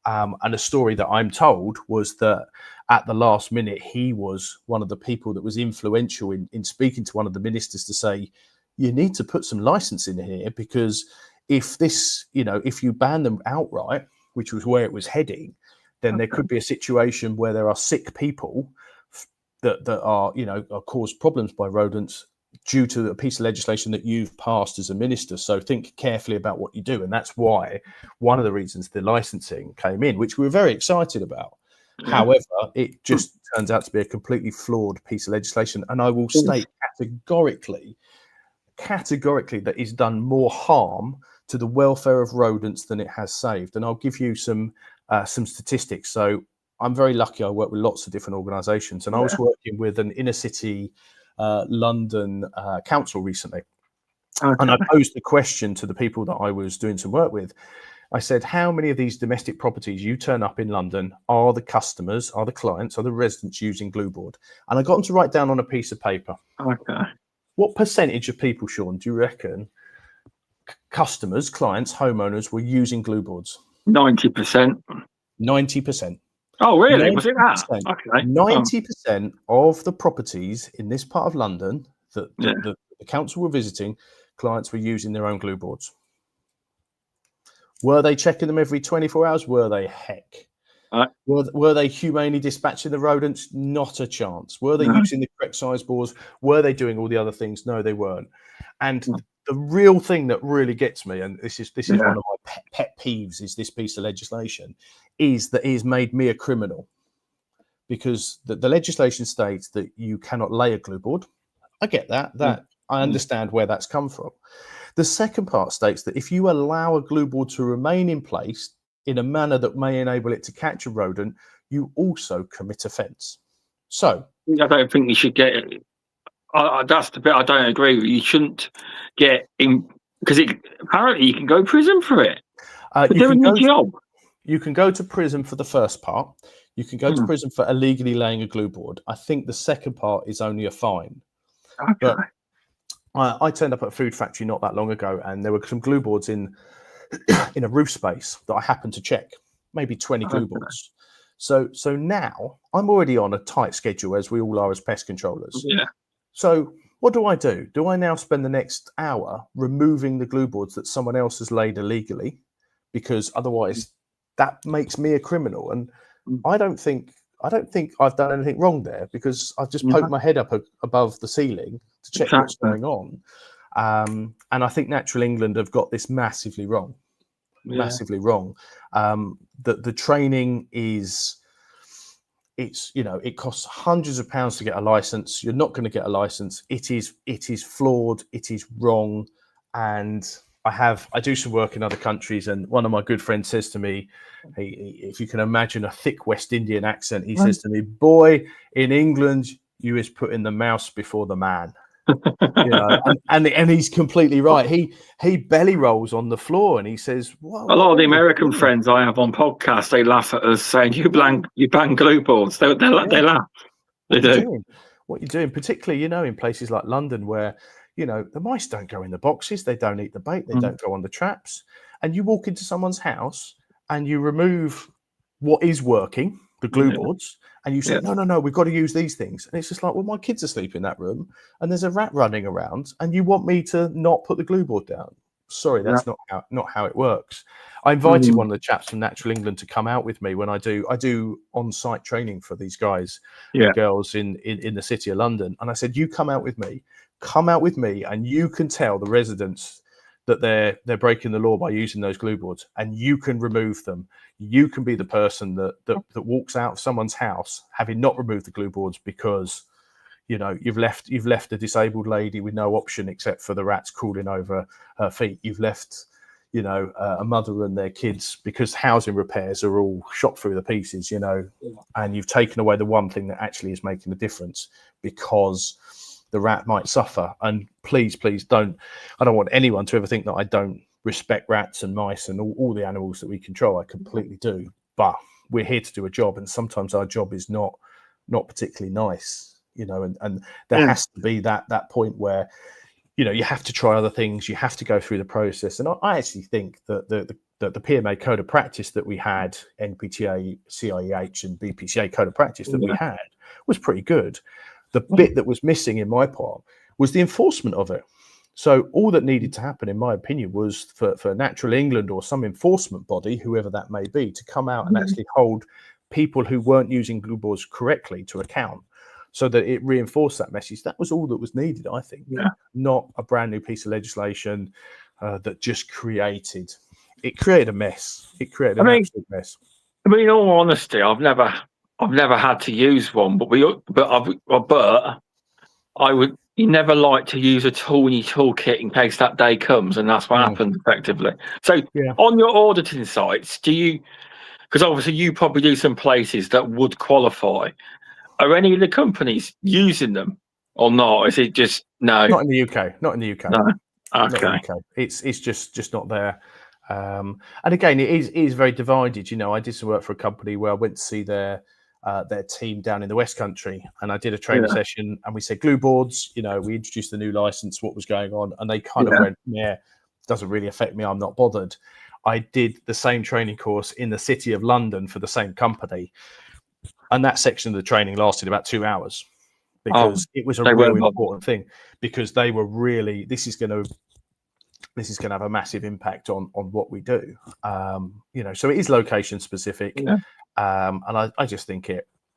And a story that I'm told was that at the last minute, he was one of the people that was influential in speaking to one of the ministers to say, you need to put some license in here, because if this, you know, if you ban them outright, which was where it was heading, then there could be a situation where there are sick people that are, you know, are caused problems by rodents due to a piece of legislation that you've passed as a minister. So think carefully about what you do. And that's why one of the reasons the licensing came in, which we were very excited about. However, it just turns out to be a completely flawed piece of legislation. And I will state categorically that it's done more harm to the welfare of rodents than it has saved. And I'll give you some statistics. So I'm very lucky. I work with lots of different organisations, and I was working with an inner city London council recently. And I posed the question to the people that I was doing some work with. I said, how many of these domestic properties you turn up in London are the customers, are the clients, are the residents using glue board? And I got them to write down on a piece of paper. What percentage of people, Shaun, do you reckon customers, clients, homeowners were using glue boards? 90%. 90%. Oh, really? Was it that? 90% of the properties in this part of London that the council were visiting, clients were using their own glue boards. Were they checking them every 24 hours? Were they? Heck. Were they humanely dispatching the rodents? Not a chance. Were they using the correct size bores? Were they doing all the other things? No, they weren't. And the real thing that really gets me, and this is one of my pet peeves, is this piece of legislation, is that it has made me a criminal. Because the legislation states that you cannot lay a glue board. I get that. I understand where that's come from. The second part states that if you allow a glue board to remain in place in a manner that may enable it to catch a rodent, you also commit offence. So I don't think you should get it. That's the bit I don't agree with. You shouldn't get in, because apparently you can go to prison for it. You can go to prison for the first part. You can go to prison for illegally laying a glue board. I think the second part is only a fine. Okay. But I turned up at a food factory not that long ago, and there were some glue boards in a roof space that I happened to check, maybe 20 glue boards. So now I'm already on a tight schedule, as we all are as pest controllers. Yeah. So what do? Do I now spend the next hour removing the glue boards that someone else has laid illegally? Because otherwise that makes me a criminal. And I don't think I've done anything wrong there, because I've just poked my head up above the ceiling to check what's going on. And I think Natural England have got this massively wrong. Massively wrong. The training is, it costs hundreds of pounds to get a license. You're not going to get a license. It is flawed. It is wrong. And I do some work in other countries, and one of my good friends says to me, if you can imagine a thick West Indian accent, he says to me, "Boy, in England, you is putting the mouse before the man." And he's completely right. He belly rolls on the floor and he says, "Whoa." A lot of the American friends I have on podcasts, they laugh at us saying you ban glue boards. They laugh. They do. What you're doing, particularly in places like London, where the mice don't go in the boxes, they don't eat the bait, they don't go on the traps, and you walk into someone's house and you remove what is working, the glue boards, and you say, no, we've got to use these things. And it's just like, well, my kids are asleep in that room and there's a rat running around and you want me to not put the glue board down. Sorry, that's not how it works. I invited one of the chaps from Natural England to come out with me when I do on-site training for these guys and girls in the city of London. And I said, you come out with me, and you can tell the residents that they're breaking the law by using those glue boards, and you can remove them. You can be the person that walks out of someone's house having not removed the glue boards because you've left a disabled lady with no option except for the rats crawling over her feet. You've left a mother and their kids because housing repairs are all shot through the pieces, and you've taken away the one thing that actually is making a difference because the rat might suffer. And please don't, I don't want anyone to ever think that I don't respect rats and mice and all the animals that we control. I completely do, but we're here to do a job, and sometimes our job is not particularly nice, and there has to be that point where you have to try other things, you have to go through the process. And I actually think that the PMA code of practice that we had, NPTA, CIEH and BPCA code of practice that we had was pretty good. The bit that was missing in my part was the enforcement of it. So all that needed to happen, in my opinion, was for Natural England or some enforcement body, whoever that may be, to come out and actually hold people who weren't using glue boards correctly to account, so that it reinforced that message. That was all that was needed, I think. Not a brand new piece of legislation that just created a mess. It created an absolute mess. I mean, in all honesty, I've never had to use one, but I would. You never like to use a tool in your toolkit in case that day comes, and that's what happens effectively. So, on your auditing sites, because obviously you probably do some places that would qualify. Are any of the companies using them or not? Is it just no? Not in the UK. No. Okay. It's just not there. And again, it is very divided. I did some work for a company where I went to see their team down in the West Country, and I did a training session, and we said glue boards. We introduced the new license, what was going on, and they kind of went, doesn't really affect me. I'm not bothered. I did the same training course in the city of London for the same company, and that section of the training lasted about 2 hours because it was a really important thing, because they were really, this is going to have a massive impact on what we do. So it is location specific. And I just think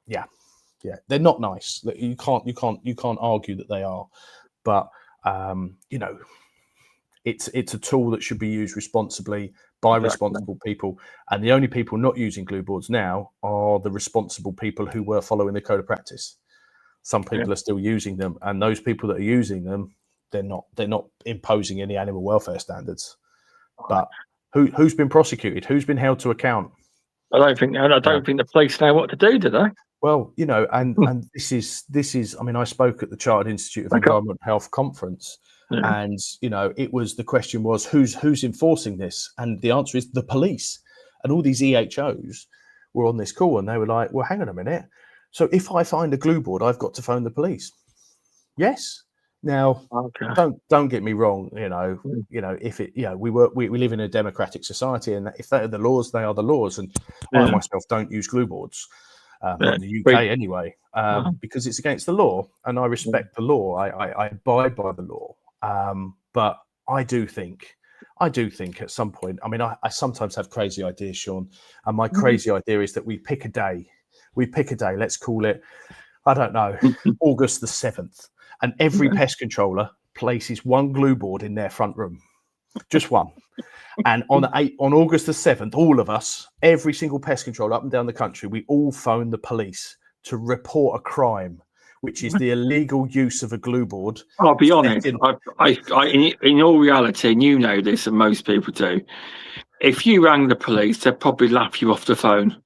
they're not nice. You can't argue that they are, but it's a tool that should be used responsibly by responsible people. And the only people not using glue boards now are the responsible people who were following the code of practice. Some people are still using them, and those people that are using them, they're not imposing any animal welfare standards. But who's been prosecuted? Who's been held to account? I don't think the police know what to do they? Well, and this is. I mean, I spoke at the Chartered Institute of Environment Health conference, and it was, the question was who's enforcing this, and the answer is the police. And all these EHOs were on this call, and they were like, "Well, hang on a minute. So if I find a glue board, I've got to phone the police." Yes. Now, don't get me wrong. If we live in a democratic society, and if they are the laws, they are the laws. And I myself don't use glue boards, not in the UK anyway, because it's against the law, and I respect the law. I abide by the law. But I do think at some point. I mean, I sometimes have crazy ideas, Shaun, and my crazy idea is that we pick a day. Let's call it, I don't know, August the 7th. And every pest controller places one glue board in their front room, just one. And on August the 7th, all of us, every single pest controller up and down the country, we all phone the police to report a crime, which is the illegal use of a glue board. I'll be honest. In all reality, and you know this, and most people do, if you rang the police, they'd probably laugh you off the phone.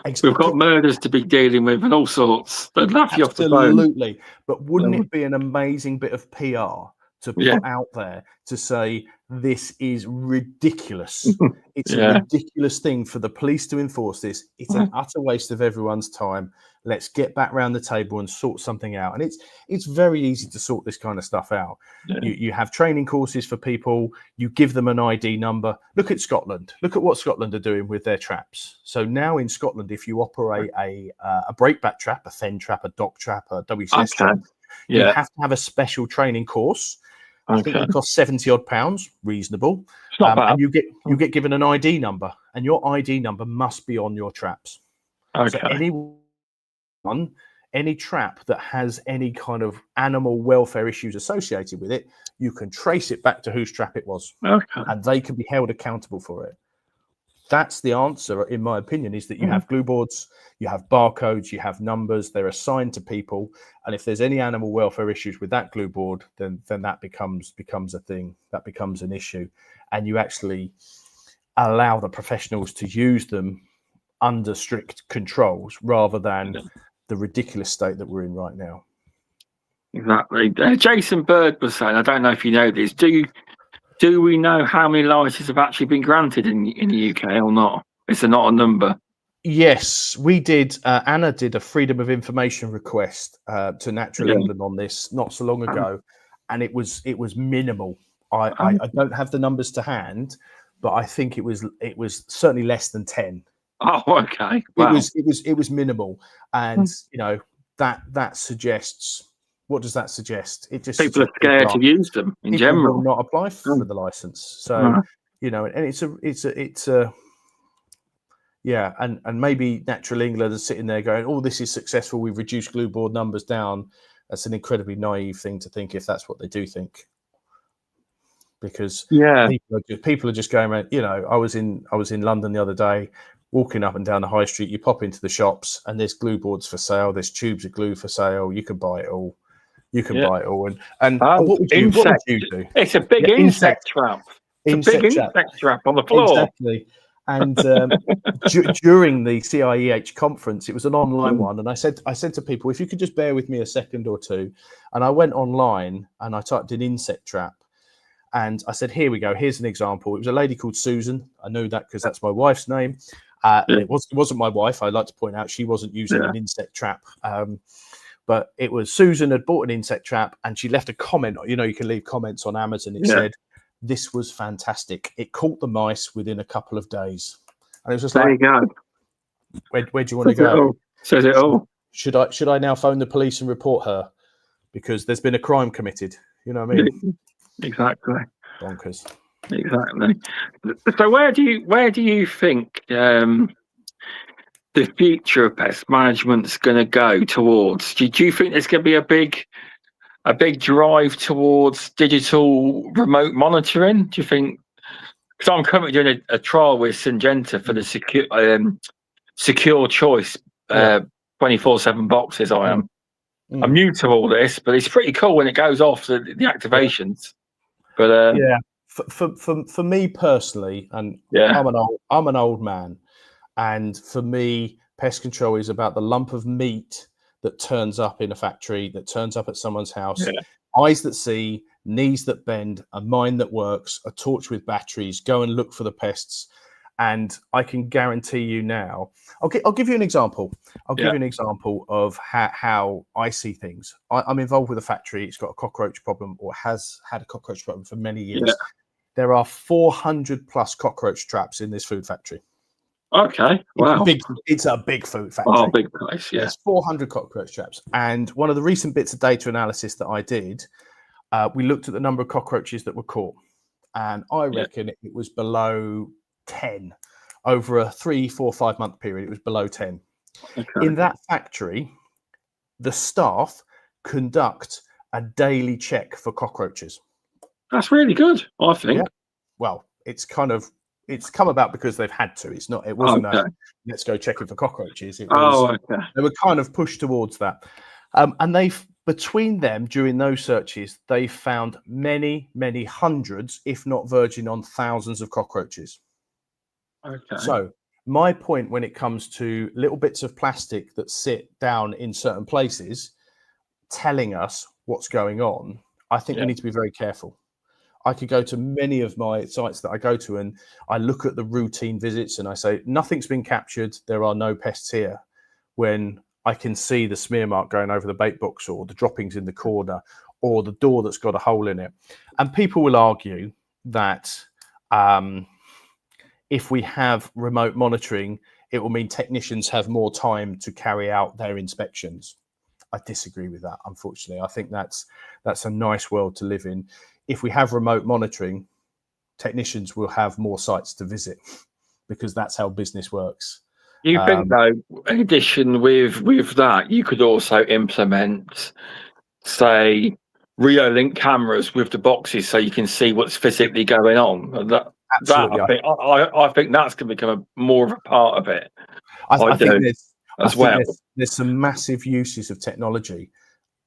Exactly. We've got murders to be dealing with and all sorts. They'd laugh you off the phone. Absolutely. But wouldn't it be an amazing bit of PR to put out there to say, this is ridiculous. It's a ridiculous thing for the police to enforce this. It's an utter waste of everyone's time. Let's get back round the table and sort something out. And it's very easy to sort this kind of stuff out. Yeah. You have training courses for people. You give them an ID number. Look at Scotland. Look at what Scotland are doing with their traps. So now in Scotland, if you operate a breakback trap, a fen trap, a dock trap, a WCS trap, you have to have a special training course. I think it costs £70 reasonable. It's not bad. And you get given an ID number, and your ID number must be on your traps. Okay. So any trap that has any kind of animal welfare issues associated with it, you can trace it back to whose trap it was, and they can be held accountable for it. That's the answer, in my opinion, is that you have glue boards, you have barcodes, you have numbers, they're assigned to people. And if there's any animal welfare issues with that glue board, then that becomes a thing, that becomes an issue. And you actually allow the professionals to use them under strict controls rather than the ridiculous state that we're in right now. Exactly. Jason Bird was saying, I don't know if you know this, do we know how many licenses have actually been granted in the UK or not? Is there not a number? Yes, we did. Anna did a Freedom of Information request to Natural England on this not so long ago, and it was minimal. I don't have the numbers to hand, but I think it was certainly less than 10. Oh, okay. Wow. It was minimal, and that suggests. What does that suggest? It just people are scared to use them in general. Will not apply for the license. So and it's a and maybe Natural England is sitting there going, "Oh, this is successful. We've reduced glue board numbers down." That's an incredibly naive thing to think, if that's what they do think. Because people are just going around. I was in London the other day, walking up and down the high street. You pop into the shops, and there's glue boards for sale. There's tubes of glue for sale. You can buy it all. And what would you do? It's a big insect trap. It's a big insect trap on the floor. Exactly. And during the CIEH conference, it was an online one, and I said to people, if you could just bear with me a second or two, and I went online and I typed in insect trap, and I said, here we go. Here's an example. It was a lady called Susan. I know that because that's my wife's name. It wasn't my wife. I'd like to point out she wasn't using an insect trap. But it was Susan had bought an insect trap, and she left a comment. You can leave comments on Amazon. It said, "This was fantastic. It caught the mice within a couple of days." And it was just there you go. Where do you want to go? Says it all. Should I now phone the police and report her because there's been a crime committed? You know what I mean? Exactly. Bonkers. Exactly. So where do you think the future of pest management's going to go towards? Do you think there's going to be a big drive towards digital remote monitoring? Do you think? Because I'm currently doing a trial with Syngenta for the secure choice 24/7 boxes. I'm new to all this, but it's pretty cool when it goes off the activations. But for me personally, and I'm an old man, and for me, pest control is about the lump of meat that turns up in a factory, that turns up at someone's house, eyes that see, knees that bend, a mind that works, a torch with batteries, go and look for the pests. And I can guarantee you now, I'll give you an example. I'll give you an example of how I see things. I'm involved with a factory. It's got a cockroach problem, or has had a cockroach problem for many years. There are 400 plus cockroach traps in this food factory. Okay, wow. It's a big food factory. Oh, big place, yeah. There's 400 cockroach traps. And one of the recent bits of data analysis that I did, we looked at the number of cockroaches that were caught. And I reckon it was below 10 over a 3, 4, 5 month period. It was below 10. Okay. In that factory, the staff conduct a daily check for cockroaches. That's really good, I think. Well, it's come about because they've had to. It wasn't let's go checking for cockroaches. It was, they were kind of pushed towards that. And between them, during those searches, they found many, many hundreds, if not verging on thousands of cockroaches. Okay. So my point when it comes to little bits of plastic that sit down in certain places, telling us what's going on, I think we need to be very careful. I could go to many of my sites that I go to and I look at the routine visits and I say, nothing's been captured. There are no pests here. When I can see the smear mark going over the bait box, or the droppings in the corner, or the door that's got a hole in it. And people will argue that if we have remote monitoring, it will mean technicians have more time to carry out their inspections. I disagree with that, unfortunately. I think that's a nice world to live in. If we have remote monitoring, technicians will have more sites to visit, because that's how business works. You think, though, in addition with that, you could also implement, say, Reolink cameras with the boxes so you can see what's physically going on. Absolutely. I think that's going to become more of a part of it. I think there's some massive uses of technology.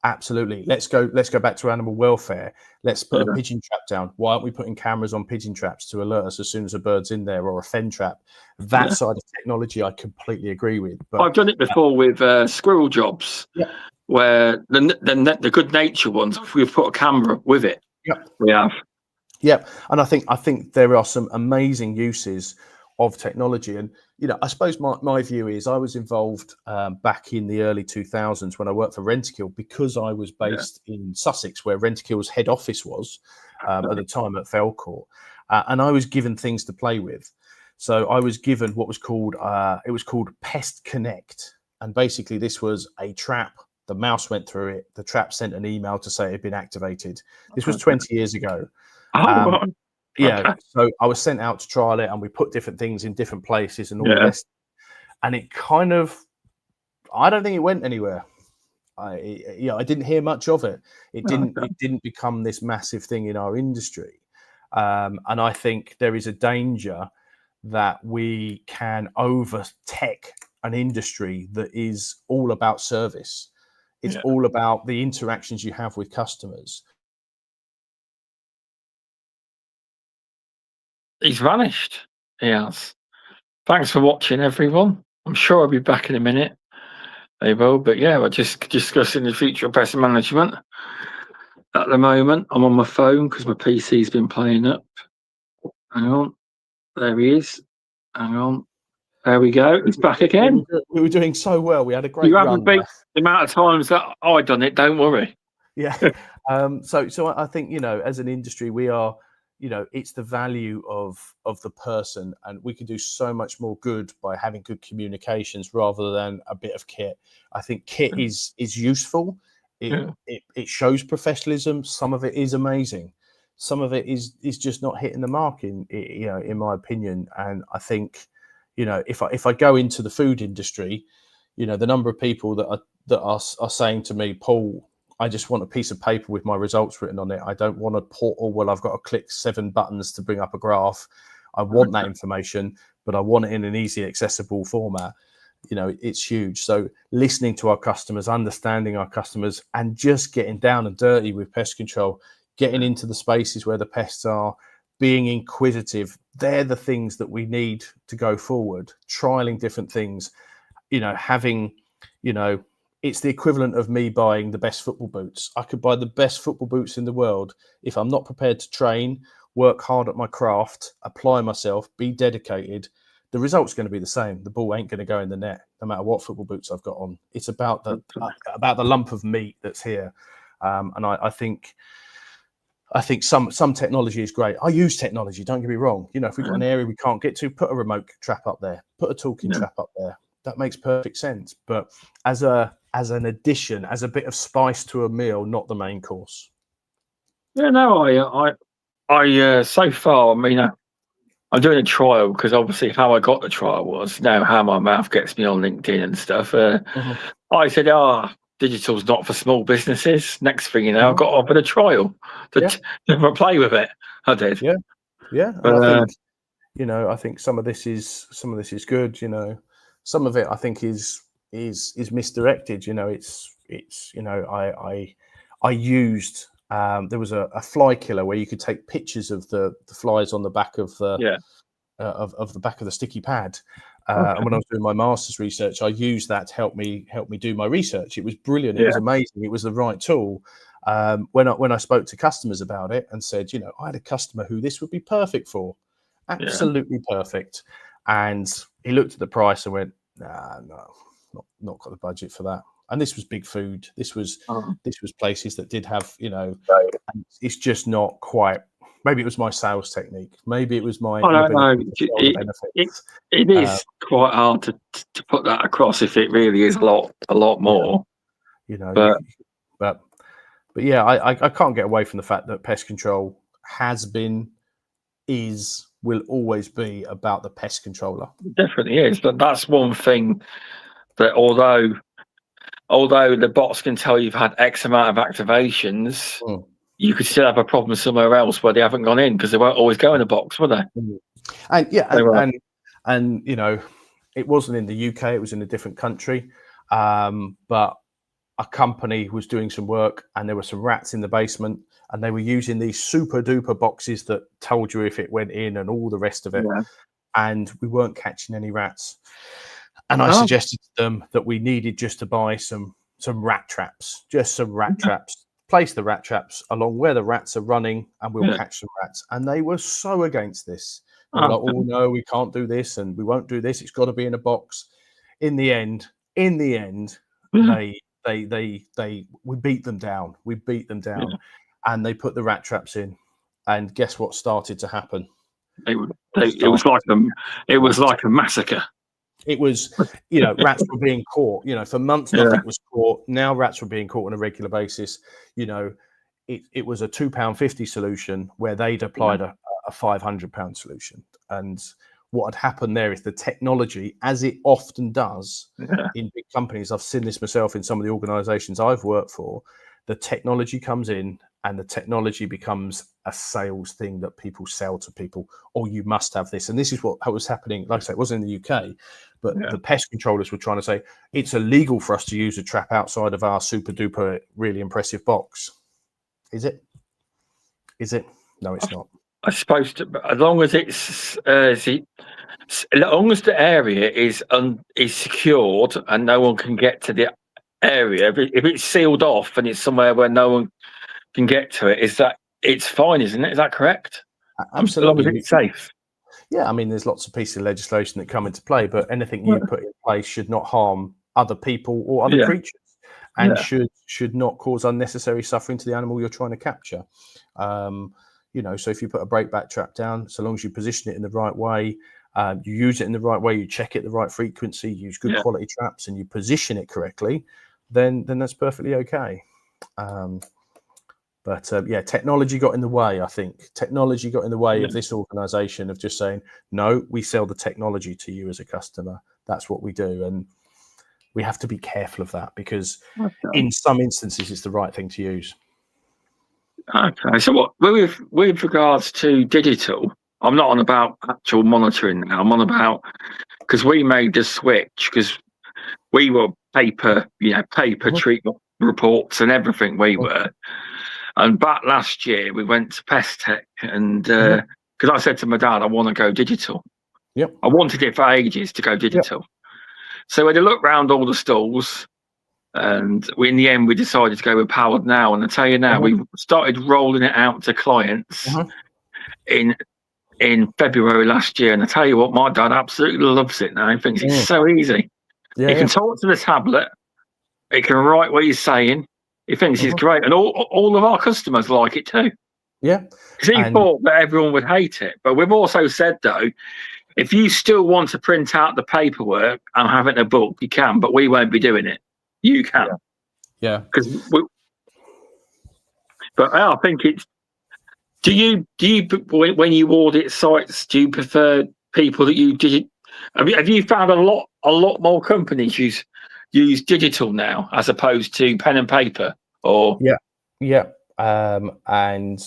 Absolutely. Let's go back to animal welfare. Let's put a pigeon trap down. Why aren't we putting cameras on pigeon traps to alert us as soon as a bird's in there, or a fen trap? That side of technology I completely agree with. But I've done it before with squirrel jobs, where the good nature ones, we've put a camera with it. We have. And I think there are some amazing uses of technology. And I suppose my view is, I was involved back in the early 2000s when I worked for Rentokil, because I was based in Sussex, where Rentokil's head office was at the time at Felcourt, and I was given things to play with. So I was given what was called Pest Connect, and basically this was a trap. The mouse went through it. The trap sent an email to say it had been activated. This was 20 years ago. So I was sent out to trial it, and we put different things in different places and all the rest. And it kind of, I don't think it went anywhere. I didn't hear much of it. It didn't become this massive thing in our industry. And I think there is a danger that we can over tech an industry that is all about service. It's all about the interactions you have with customers. He's vanished. He has. Thanks for watching, everyone. I'm sure I'll be back in a minute. They will, but we're just discussing the future of pest management. At the moment, I'm on my phone because my PC's been playing up. Hang on. There he is. Hang on. There we go. It's back again. We were doing so well. We had a great run. You haven't beat the amount of times that I've done it. Don't worry. So I think, as an industry, we are, it's the value of the person, and we can do so much more good by having good communications rather than a bit of kit. I think kit is useful. It shows professionalism. Some of it is amazing. Some of it is just not hitting the mark in my opinion. And I think, if I go into the food industry, the number of people that are saying to me, Paul, I just want a piece of paper with my results written on it. I don't want a portal where I've got to click 7 buttons to bring up a graph. I want that information, but I want it in an easy, accessible format. It's huge. So listening to our customers, understanding our customers, and just getting down and dirty with pest control, getting into the spaces where the pests are, being inquisitive. They're the things that we need to go forward, trialing different things, having, it's the equivalent of me buying the best football boots. I could buy the best football boots in the world. If I'm not prepared to train, work hard at my craft, apply myself, be dedicated, the result's going to be the same. The ball ain't going to go in the net, no matter what football boots I've got on. It's about the lump of meat that's here. And I think some technology is great. I use technology, don't get me wrong. If we've got an area we can't get to, put a remote trap up there, put a talking trap up there. That makes perfect sense. But as an addition, as a bit of spice to a meal, not the main course. Yeah, no, I so far, I'm doing a trial because obviously how I got the trial was now how my mouth gets me on LinkedIn and stuff. I said, digital's not for small businesses. Next thing you know, I got offered a trial to play with it. I did. Yeah. And I think some of this is good. Some of it I think is misdirected. I used. There was a fly killer where you could take pictures of the flies on the back of the of the back of the sticky pad. And when I was doing my master's research, I used that to help me do my research. It was brilliant. It was amazing. It was the right tool. When I spoke to customers about it and said, I had a customer who this would be perfect for, absolutely perfect. And he looked at the price and went, nah, no, not got the budget for that. And this was big food. This was places that did have, it's just not quite. Maybe it was my sales technique. Maybe it was my benefits. It is quite hard to put that across if it really is a lot more. But yeah, I can't get away from the fact that pest control has been, will always be about the pest controller. It definitely is. But that's one thing that although the bots can tell you've had X amount of activations, you could still have a problem somewhere else where they haven't gone in because they won't always go in a box, will they? And it wasn't in the UK; it was in a different country. But a company was doing some work, and there were some rats in the basement, and they were using these super duper boxes that told you if it went in and all the rest of it. Yeah. And we weren't catching any rats. And I suggested to them that we needed just to buy some rat traps, just some rat traps. Place the rat traps along where the rats are running, and we'll catch some rats. And they were so against this. They were like, oh no, we can't do this, and we won't do this. It's got to be in a box. In the end, we beat them down. And they put the rat traps in. And guess what started to happen? It was like a massacre. It was, rats were being caught. For months nothing was caught. Now rats were being caught on a regular basis. It was a £2.50 solution where they'd applied a £500 solution. And what had happened there is the technology, as it often does in big companies. I've seen this myself in some of the organisations I've worked for. The technology comes in, and the technology becomes a sales thing that people sell to people. Or you must have this, and this is what was happening. Like I say, it wasn't in the UK. But the pest controllers were trying to say, it's illegal for us to use a trap outside of our super duper, really impressive box. Is it? No, it's not. I suppose as long as as long as the area is secured and no one can get to the area, if it's sealed off and it's somewhere where no one can get to it, it's fine, isn't it? Is that correct? Absolutely. As long as it's safe. Yeah, there's lots of pieces of legislation that come into play, but anything you put in place should not harm other people or other creatures, and should not cause unnecessary suffering to the animal you're trying to capture. So if you put a breakback trap down, so long as you position it in the right way, you use it in the right way, you check it the right frequency, use good quality traps, and you position it correctly, then that's perfectly okay. But technology got in the way. I think technology got in the way of this organisation of just saying, no, we sell the technology to you as a customer. That's what we do, and we have to be careful of that because in some instances it's the right thing to use. Okay, so what with regards to digital, I'm not on about actual monitoring now. I'm on about because we made the switch because we were paper treatment reports and everything. We were. And back last year, we went to Pest Tech, and because I said to my dad, I want to go digital. Yep. I wanted it for ages to go digital. Yep. So we had a look round all the stalls, and in the end, we decided to go with Powered Now. And I tell you now, we started rolling it out to clients in February last year. And I tell you what, my dad absolutely loves it now. He thinks it's so easy. Yeah, he can talk to the tablet. He can write what he's saying. He thinks it's great, and all of our customers like it too. Yeah, because he thought that everyone would hate it. But we've also said though, if you still want to print out the paperwork and have it in a book, you can, but we won't be doing it. You can, yeah. But I think it's. Do you when you audit sites, do you prefer people that you did? Have you found a lot more companies use digital now as opposed to pen and paper? Or and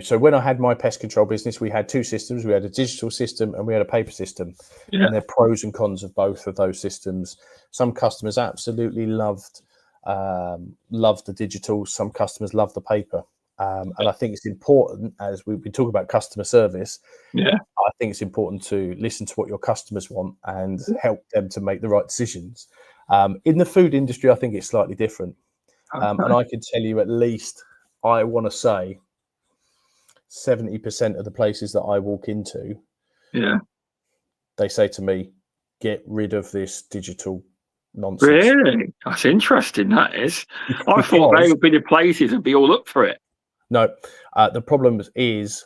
so when I had my pest control business, we had two systems. We had a digital system and we had a paper system, and there are pros and cons of both of those systems. Some customers absolutely loved the digital. Some customers love the paper, and I think it's important, as we've been talking about customer service. I think it's important to listen to what your customers want and help them to make the right decisions. In the food industry, I think it's slightly different. And I can tell you at least, I want to say 70% of the places that I walk into, they say to me, get rid of this digital nonsense. Really? That's interesting, that is. I thought they would be the places and be all up for it. No, the problem is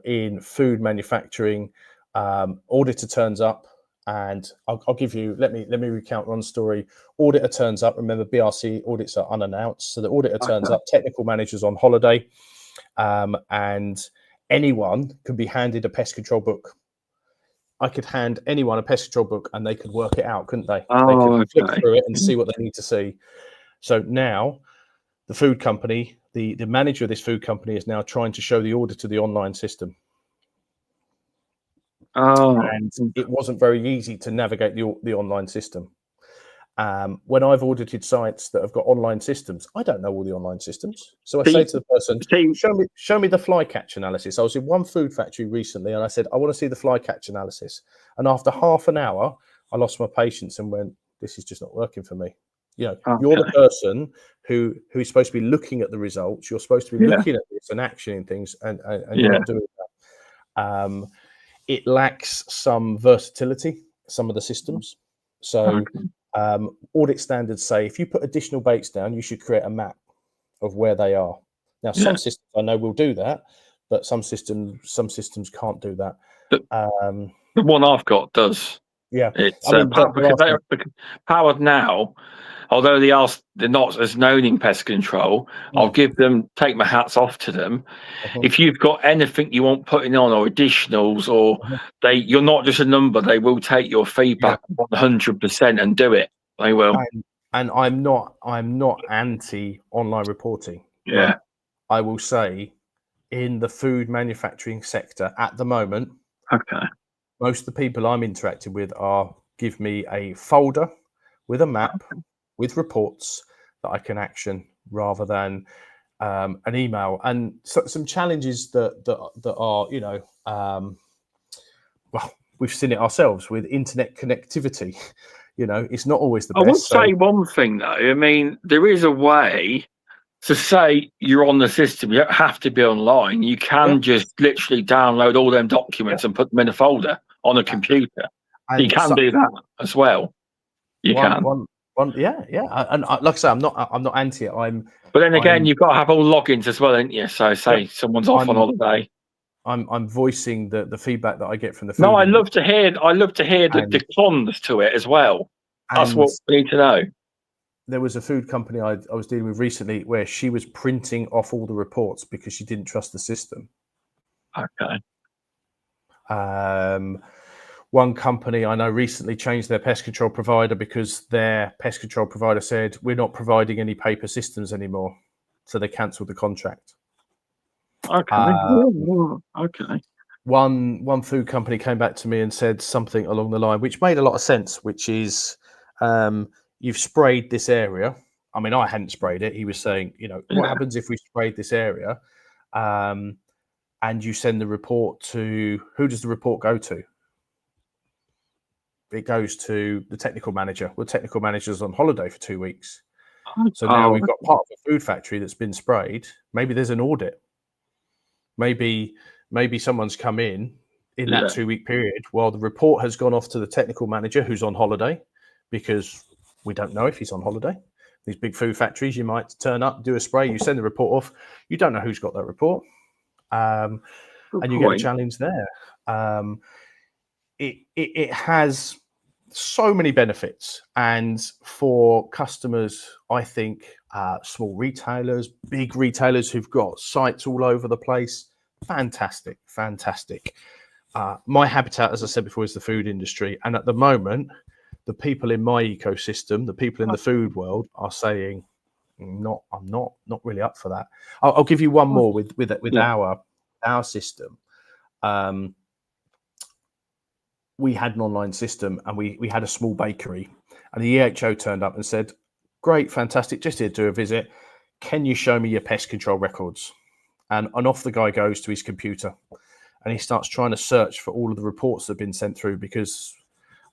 in food manufacturing, auditor turns up, and I'll give you, let me recount one story. Auditor turns up. Remember, BRC audits are unannounced. So the auditor turns up, technical manager's on holiday, and anyone could be handed a pest control book. I could hand anyone a pest control book and they could work it out, couldn't they? They could flip through it and see what they need to see. So now the food company, the manager of this food company is now trying to show the auditor the online system. And it wasn't very easy to navigate the online system. When I've audited sites that have got online systems, I don't know all the online systems. So I say to the person, show me the fly catch analysis. I was in one food factory recently and I said, I want to see the fly catch analysis. And after half an hour, I lost my patience and went, this is just not working for me. You're the person who is supposed to be looking at the results. You're supposed to be looking at this and actioning things, and you're not doing that. It lacks some versatility, some of the systems. So audit standards say if you put additional baits down, you should create a map of where they are. Now, some systems I know will do that, but some systems can't do that. The one I've got does. Yeah, it's Powered Now. Although they're not as known in pest control, I'll take my hats off to them. If you've got anything you want putting on or additionals, or you're not just a number, they will take your feedback 100% and do it. They will. And I'm not anti online reporting. Yeah, I will say, in the food manufacturing sector at the moment, most of the people I'm interacting with give me a folder with a map. With reports that I can action rather than an email, and some challenges that are well, we've seen it ourselves with internet connectivity. It's not always the best. I would say one thing though. I mean, there is a way to say you're on the system. You don't have to be online. You can just literally download all them documents and put them in a folder on a computer. You can do that as well. You can. And like I say, I'm not anti it. But then again, you've got to have all logins as well, don't you? So say someone's off on holiday. I'm voicing the feedback that I get from the food. No, I love to hear the cons to it as well. That's what we need to know. there was a food company I was dealing with recently where she was printing off all the reports because she didn't trust the system. Okay. One company I know recently changed their pest control provider because their pest control provider said, we're not providing any paper systems anymore. So they cancelled the contract. Okay. Okay. One food company came back to me and said something along the line, which made a lot of sense, which is, you've sprayed this area. I mean, I hadn't sprayed it. He was saying, what happens if we sprayed this area? And you send the report to, who does the report go to? It goes to the technical manager. Well, the technical manager's on holiday for 2 weeks. So now we've got part of a food factory that's been sprayed. Maybe there's an audit. Maybe someone's come in that 2 week period while the report has gone off to the technical manager who's on holiday, because we don't know if he's on holiday. These big food factories, you might turn up, do a spray, you send the report off. You don't know who's got that report. And you get a challenge there. It has so many benefits, and for customers, I think small retailers, big retailers who've got sites all over the place, fantastic. My habitat, as I said before, is the food industry, and at the moment, the people in my ecosystem, the people in the food world, are saying, I'm not really up for that. I'll give you one more with our system. We had an online system, and we had a small bakery, and the EHO turned up and said, great, fantastic, just here to do a visit. Can you show me your pest control records? And off the guy goes to his computer, and he starts trying to search for all of the reports that have been sent through, because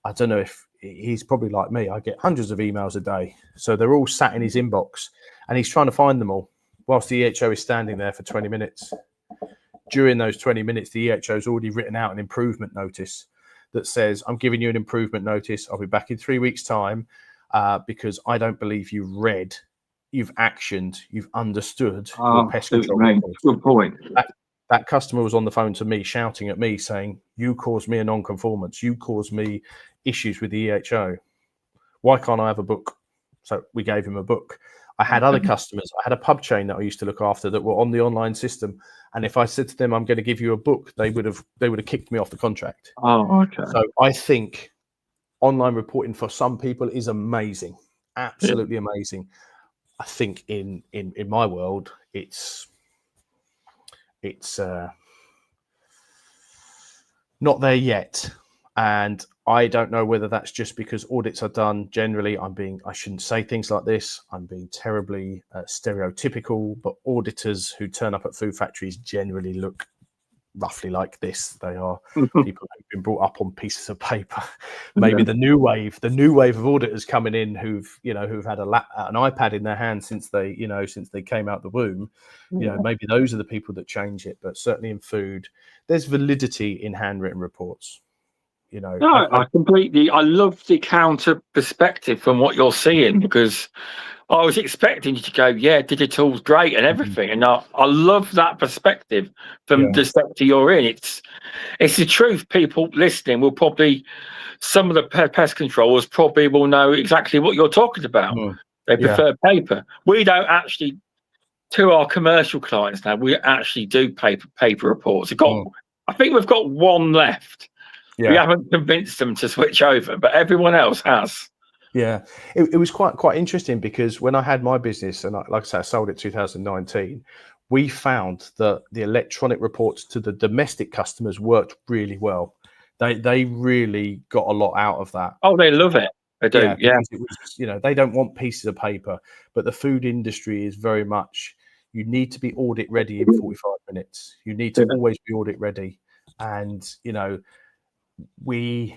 I don't know if he's probably like me. I get hundreds of emails a day. So they're all sat in his inbox, and he's trying to find them all whilst the EHO is standing there for 20 minutes. During those 20 minutes, the EHO has already written out an improvement notice that says, I'm giving you an improvement notice. I'll be back in 3 weeks' time because I don't believe you've read, you've actioned, you've understood your pest control. Good point. That customer was on the phone to me, shouting at me, saying, you caused me a non-conformance. You caused me issues with the EHO. Why can't I have a book? So we gave him a book. I had other customers. I had a pub chain that I used to look after that were on the online system. And if I said to them, I'm going to give you a book, they would have kicked me off the contract. Oh, okay. So I think online reporting for some people is amazing. Absolutely amazing. I think in my world, it's not there yet. And I don't know whether that's just because audits are done generally. I shouldn't say things like this. I'm being terribly stereotypical, but auditors who turn up at food factories generally look roughly like this. They are people who've been brought up on pieces of paper. Maybe the new wave of auditors coming in who've had an iPad in their hand since they came out the womb. Maybe those are the people that change it. But certainly in food, there's validity in handwritten reports. I love the counter perspective from what you're seeing, because I was expecting you to go, digital's great and everything. And I love that perspective from the sector you're in. It's the truth. People listening will probably, some of the pest controllers probably will know exactly what you're talking about. They prefer paper. We don't actually, to our commercial clients now, we actually do paper reports. I think we've got one left. We haven't convinced them to switch over, but everyone else has. Yeah, it was quite interesting, because when I had my business, and like I said, I sold it 2019, we found that the electronic reports to the domestic customers worked really well. They really got a lot out of that. Oh, they love it. They do. Yeah. It was, they don't want pieces of paper, but the food industry is very much, you need to be audit ready in 45 minutes. You need to always be audit ready. And, we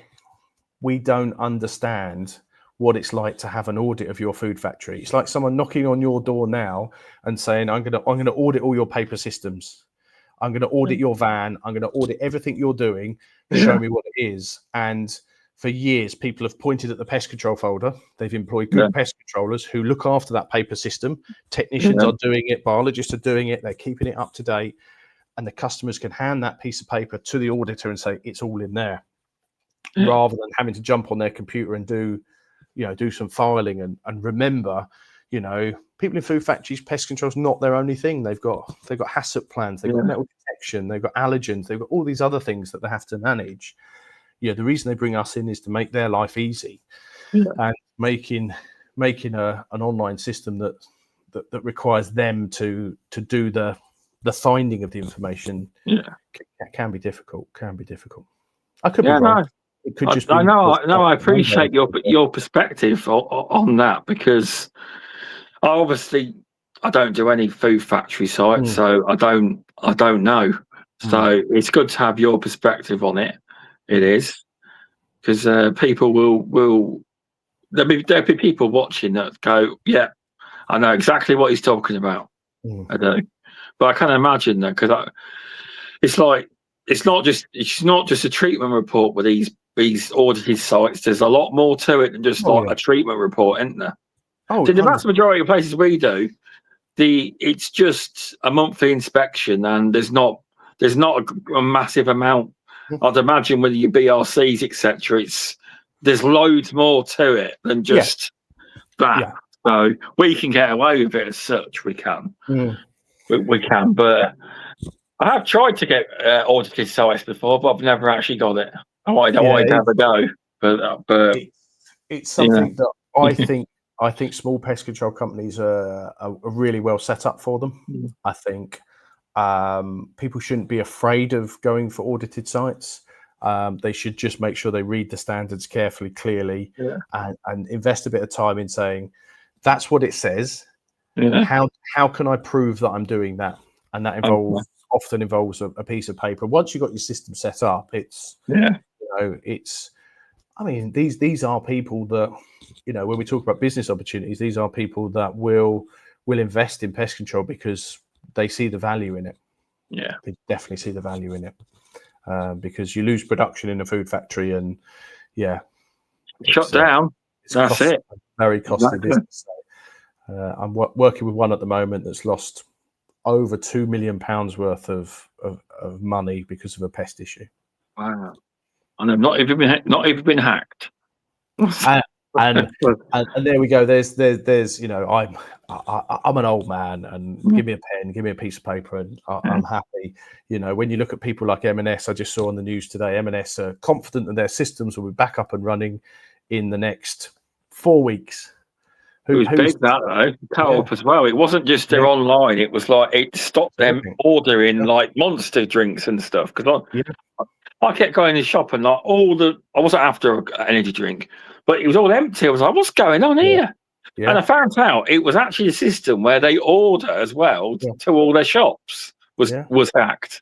don't understand what it's like to have an audit of your food factory. It's like someone knocking on your door now and saying, I'm going to audit all your paper systems. I'm going to audit your van. I'm going to audit everything you're doing. Show me what it is. And for years, people have pointed at the pest control folder. They've employed good pest controllers who look after that paper system. Technicians are doing it. Biologists are doing it. They're keeping it up to date. And the customers can hand that piece of paper to the auditor and say, it's all in there. Rather than having to jump on their computer and do do some filing and remember, people in food factories, pest control is not their only thing. They've got HACCP plans, they've got metal detection, they've got allergens, they've got all these other things that they have to manage. The reason they bring us in is to make their life easy, and making an online system that requires them to do the finding of the information can be difficult. I could be wrong. It could just be. I appreciate your perspective on that, because I don't do any food factory sites, so I don't know. So it's good to have your perspective on it. It is, because people will there'll be people watching that go, yeah, I know exactly what he's talking about. I do, but I can imagine that, because it's like it's not just a treatment report with these audited sites. There's a lot more to it than just a treatment report, isn't there? So the vast majority of places we do, it's just a monthly inspection, and there's not a massive amount. I'd imagine with your BRCs, etc., there's loads more to it than just that. Yeah. So we can get away with it as such. We can, we can. But I have tried to get audited sites before, but I've never actually got it. I wanted to have a go, but it's something that I think small pest control companies are really well set up for them. I think people shouldn't be afraid of going for audited sites. They should just make sure they read the standards carefully, clearly, and invest a bit of time in saying, that's what it says. How can I prove that I'm doing that? And that often involves a piece of paper. Once you've got your system set up, these are people that, when we talk about business opportunities, these are people that will invest in pest control because they see the value in it. Yeah, they definitely see the value in it, because you lose production in a food factory, and shut down. That's it. Very costly business. I'm working with one at the moment that's lost over £2 million worth of money because of a pest issue. Wow. And I've not even been hacked. and there we go. There's I'm an old man, and give me a pen, give me a piece of paper, and I'm happy. When you look at people like M&S, I just saw on the news today, M&S are confident that their systems will be back up and running in the next 4 weeks. It was big, that though. Co-op as well. It wasn't just their online. It was like it stopped them ordering like Monster drinks and stuff. Because I kept going in the shop, and like I wasn't after an energy drink, but it was all empty. I was like, what's going on here? And I found out it was actually a system where they order as well to all their shops was hacked.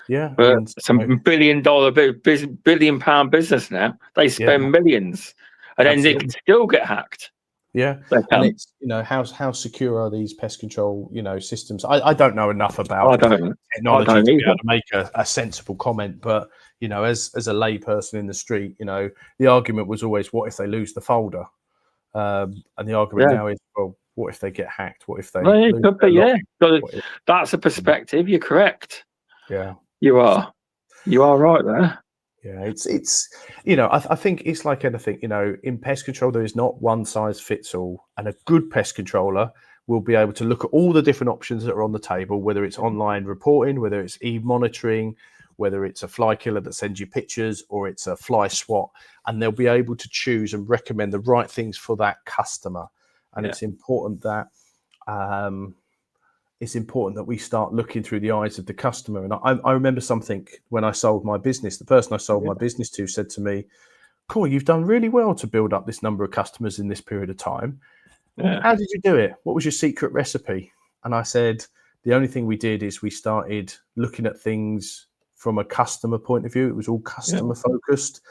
Yeah, but some $1 billion pound business now. They spend millions, and then they can still get hacked. Yeah, and it's how secure are these pest control systems? I don't know enough about technology to be able to make a sensible comment, but as a lay person in the street, the argument was always, what if they lose the folder? And the argument now is, well, what if they get hacked? What if they? Well, it could be, that's a perspective. You're correct. Yeah, you are right there. Yeah, it's I think it's like anything, in pest control, there is not one size fits all, and a good pest controller will be able to look at all the different options that are on the table, whether it's online reporting, whether it's e-monitoring, whether it's a fly killer that sends you pictures, or it's a fly swat, and they'll be able to choose and recommend the right things for that customer. And it's important that we start looking through the eyes of the customer. And I remember something when I sold my business. The person I sold my business to said to me, "Cool, you've done really well to build up this number of customers in this period of time. How did you do it? What was your secret recipe?" And I said, the only thing we did is we started looking at things from a customer point of view. It was all customer focused.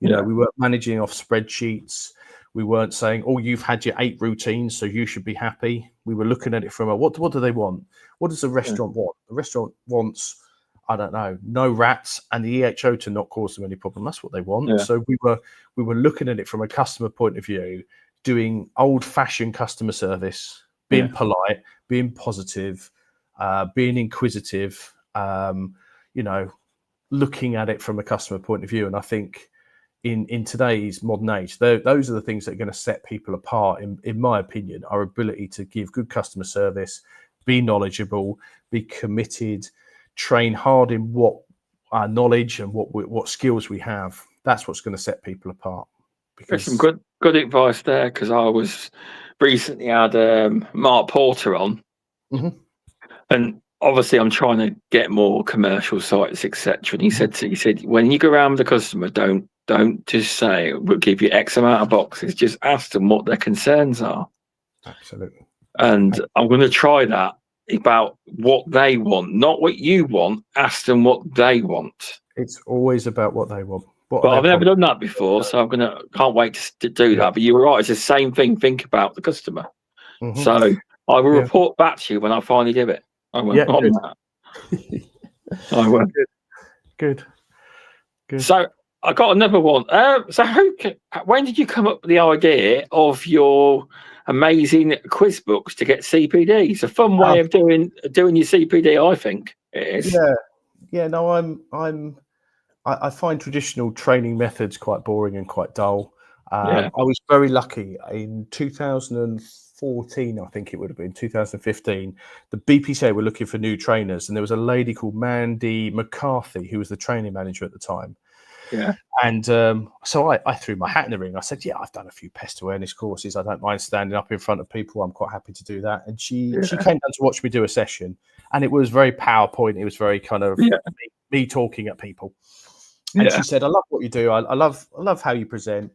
We weren't managing off spreadsheets. We weren't saying, "Oh, you've had your 8 routines, so you should be happy." We were looking at it from what do they want? What does the restaurant want? The restaurant wants, I don't know, no rats and the EHO to not cause them any problem. That's what they want. Yeah. So we were looking at it from a customer point of view, doing old-fashioned customer service, being polite, being positive, being inquisitive, looking at it from a customer point of view. And I think, in today's modern age. Those are the things that are going to set people apart, in my opinion. Our ability to give good customer service, be knowledgeable, be committed, train hard in what our knowledge and what skills we have. That's what's going to set people apart. There's some good advice there, because I was recently had Mark Porter on, and obviously I'm trying to get more commercial sites, etc. And he said when you go around with the customer, don't just say we'll give you X amount of boxes. Just ask them what their concerns are. Absolutely. And I'm going to try that about what they want, not what you want. Ask them what they want. It's always about what they want. But I've never done that before, so can't wait to do that. But you were right; it's the same thing. Think about the customer. So I will report back to you when I finally do it. I will on that. I will. Good. So I got another one. When did you come up with the idea of your amazing quiz books to get CPD? It's a fun way of doing your CPD, I think it is. Yeah. No, I find traditional training methods quite boring and quite dull. I was very lucky in 2014, I think it would have been 2015. The BPCA were looking for new trainers, and there was a lady called Mandy McCarthy who was the training manager at the time. Yeah. And so I threw my hat in the ring. I said, I've done a few pest awareness courses. I don't mind standing up in front of people. I'm quite happy to do that. And she came down to watch me do a session, and it was very PowerPoint. It was very kind of me talking at people. And she said, I love what you do. I love how you present.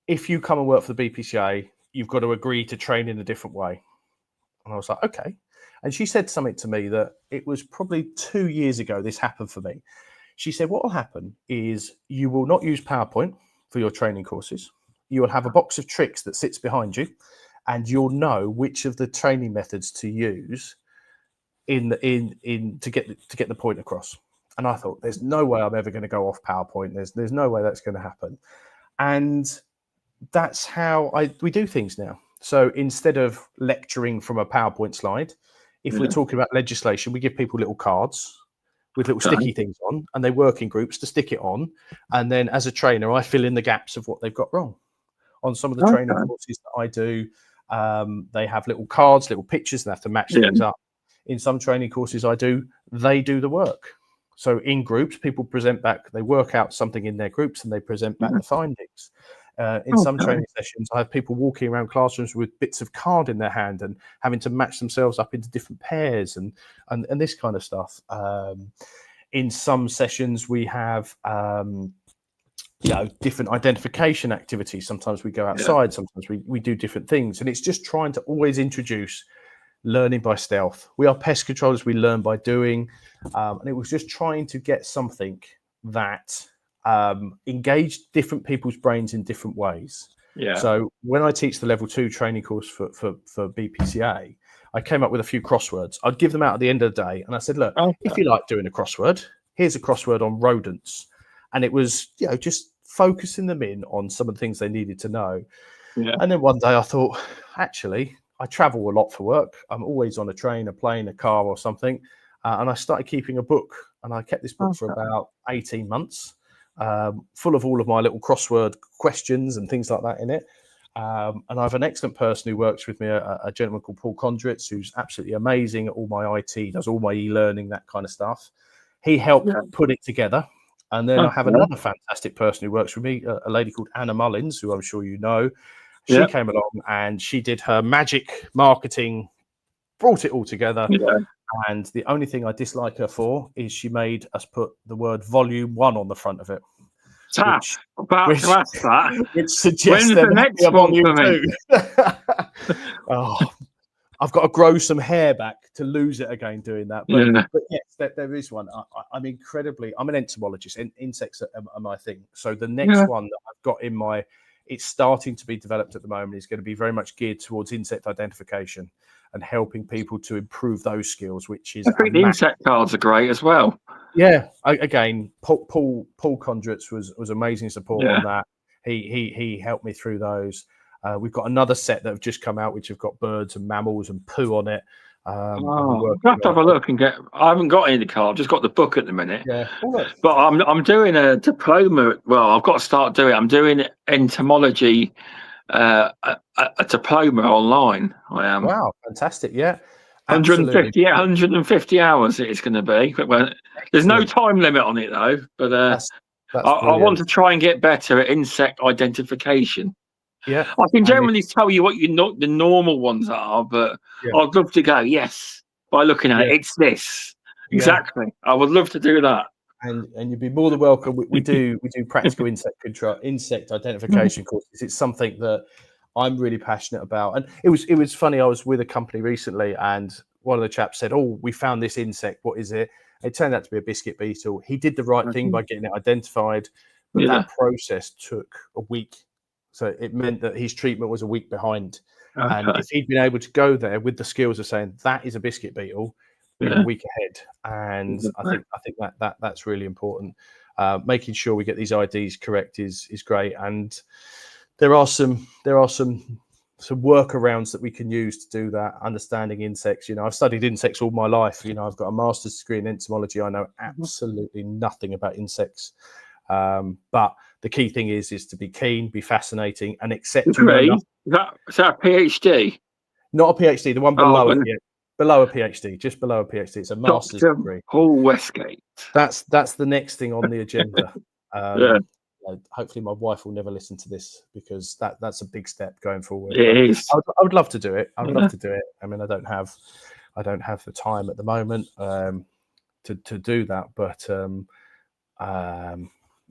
If you come and work for the BPCA, you've got to agree to train in a different way. And I was like, okay. And she said something to me that it was probably 2 years ago this happened for me. She said, what will happen is you will not use PowerPoint for your training courses. You will have a box of tricks that sits behind you, and you'll know which of the training methods to use to get the point across. And I thought, there's no way I'm ever going to go off PowerPoint. There's no way that's going to happen. And that's how we do things now. So instead of lecturing from a PowerPoint slide, if we're talking about legislation, we give people little cards with little sticky things on, and they work in groups to stick it on. And then as a trainer, I fill in the gaps of what they've got wrong. On some of the training courses that I do, they have little cards, little pictures, and they have to match things up. In some training courses I do, they do the work. So in groups, people present back, they work out something in their groups, and they present back the findings. In some training sessions, I have people walking around classrooms with bits of card in their hand and having to match themselves up into different pairs and this kind of stuff. In some sessions, we have different identification activities. Sometimes we go outside, sometimes we do different things. And it's just trying to always introduce learning by stealth. We are pest controllers, we learn by doing. And it was just trying to get something that engaged different people's brains in different ways. So when I teach the level 2 training course for BPCA, I came up with a few crosswords. I'd give them out at the end of the day, and I said, look, if you like doing a crossword, here's a crossword on rodents. And it was just focusing them in on some of the things they needed to know. And then one day I thought, actually, I travel a lot for work. I'm always on a train, a plane, a car or something. And I started keeping a book, and I kept this book for about 18 months, full of all of my little crossword questions and things like that in it. And I have an excellent person who works with me, a gentleman called Paul Westgate, who's absolutely amazing at all my IT, does all my e-learning, that kind of stuff. He helped put it together. And then I have another fantastic person who works with me, a lady called Anna Mullins, who I'm sure you know. She came along and she did her magic marketing, brought it all together. And the only thing I dislike her for is she made us put the word volume 1 on the front of it. Which suggests there might be a volume 2. I've got to grow some hair back to lose it again doing that. But yes, there is one. I'm an entomologist, and insects are my thing. So the next one that I've got it's starting to be developed at the moment, is going to be very much geared towards insect identification and helping people to improve those skills, which is... I think the insect cards are great as well. Yeah, again, Paul Westgate was amazing support on that. He helped me through those. We've got another set that have just come out, which have got birds and mammals and poo on it. I'll have to have a look and get. I haven't got any in the car. I've just got the book at the minute. Yeah, but I'm doing a diploma. Well, I've got to start doing. I'm doing entomology, a diploma online. I am. Wow, fantastic! Yeah, 150 hours it's going to be. Well, there's no time limit on it though. But I want to try and get better at insect identification. Yeah, I can generally tell you what the normal ones are, but I'd love to go, yes, by looking at it, it's this. Exactly. I would love to do that. And you'd be more than welcome. We do practical insect identification courses. It's something that I'm really passionate about. And it was funny, I was with a company recently and one of the chaps said, "Oh, we found this insect. What is it?" It turned out to be a biscuit beetle. He did the right thing by getting it identified, but that process took a week. So it meant that his treatment was a week behind. Okay. And if he'd been able to go there with the skills of saying that is a biscuit beetle, we're a week ahead. And I think that's really important. Making sure we get these IDs correct is great. And there are some workarounds that we can use to do that. Understanding insects. I've studied insects all my life. I've got a master's degree in entomology. I know absolutely nothing about insects. But the key thing is to be keen, be fascinating, and accept. Is that a PhD? Not a PhD. The one below it. Yeah, below a PhD, just below a PhD. It's a master's degree. Paul Westgate. That's the next thing on the agenda. Hopefully, my wife will never listen to this because that's a big step going forward. It is. I would love to do it. I would love to do it. I mean, I don't have the time at the moment to do that, but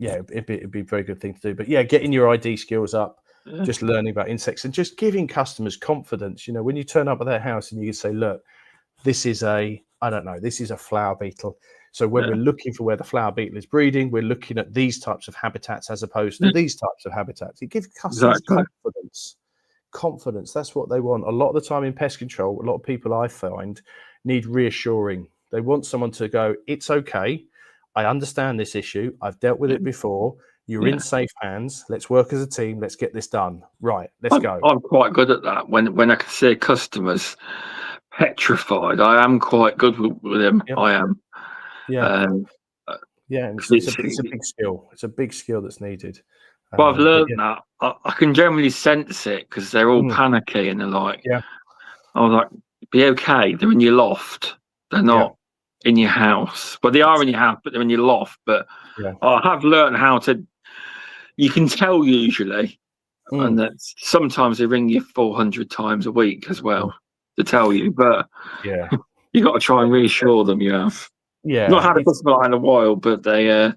it'd be a very good thing to do. But getting your ID skills up, just learning about insects and just giving customers confidence. When you turn up at their house and you can say, look, this is a flower beetle. So when we're looking for where the flower beetle is breeding, we're looking at these types of habitats as opposed to these types of habitats. It gives customers confidence. That's what they want. A lot of the time in pest control, a lot of people I find need reassuring. They want someone to go, it's okay. I understand this issue. I've dealt with it before. You're in safe hands. Let's work as a team. Let's get this done. Right. Let's go. I'm quite good at that. When I can see customers petrified, I am quite good with them. Yep. I am. Yeah. It's a big skill. It's a big skill that's needed. But I've learned that. I can generally sense it because they're all panicky and they're like, I was like, be okay. They're in your loft. They're not in your house. But they are in your house, but they're in your loft. But I have learned how to. You can tell usually, and that sometimes they ring you 400 times a week as well to tell you. But you got to try and reassure them. Not had a customer like in a while, but they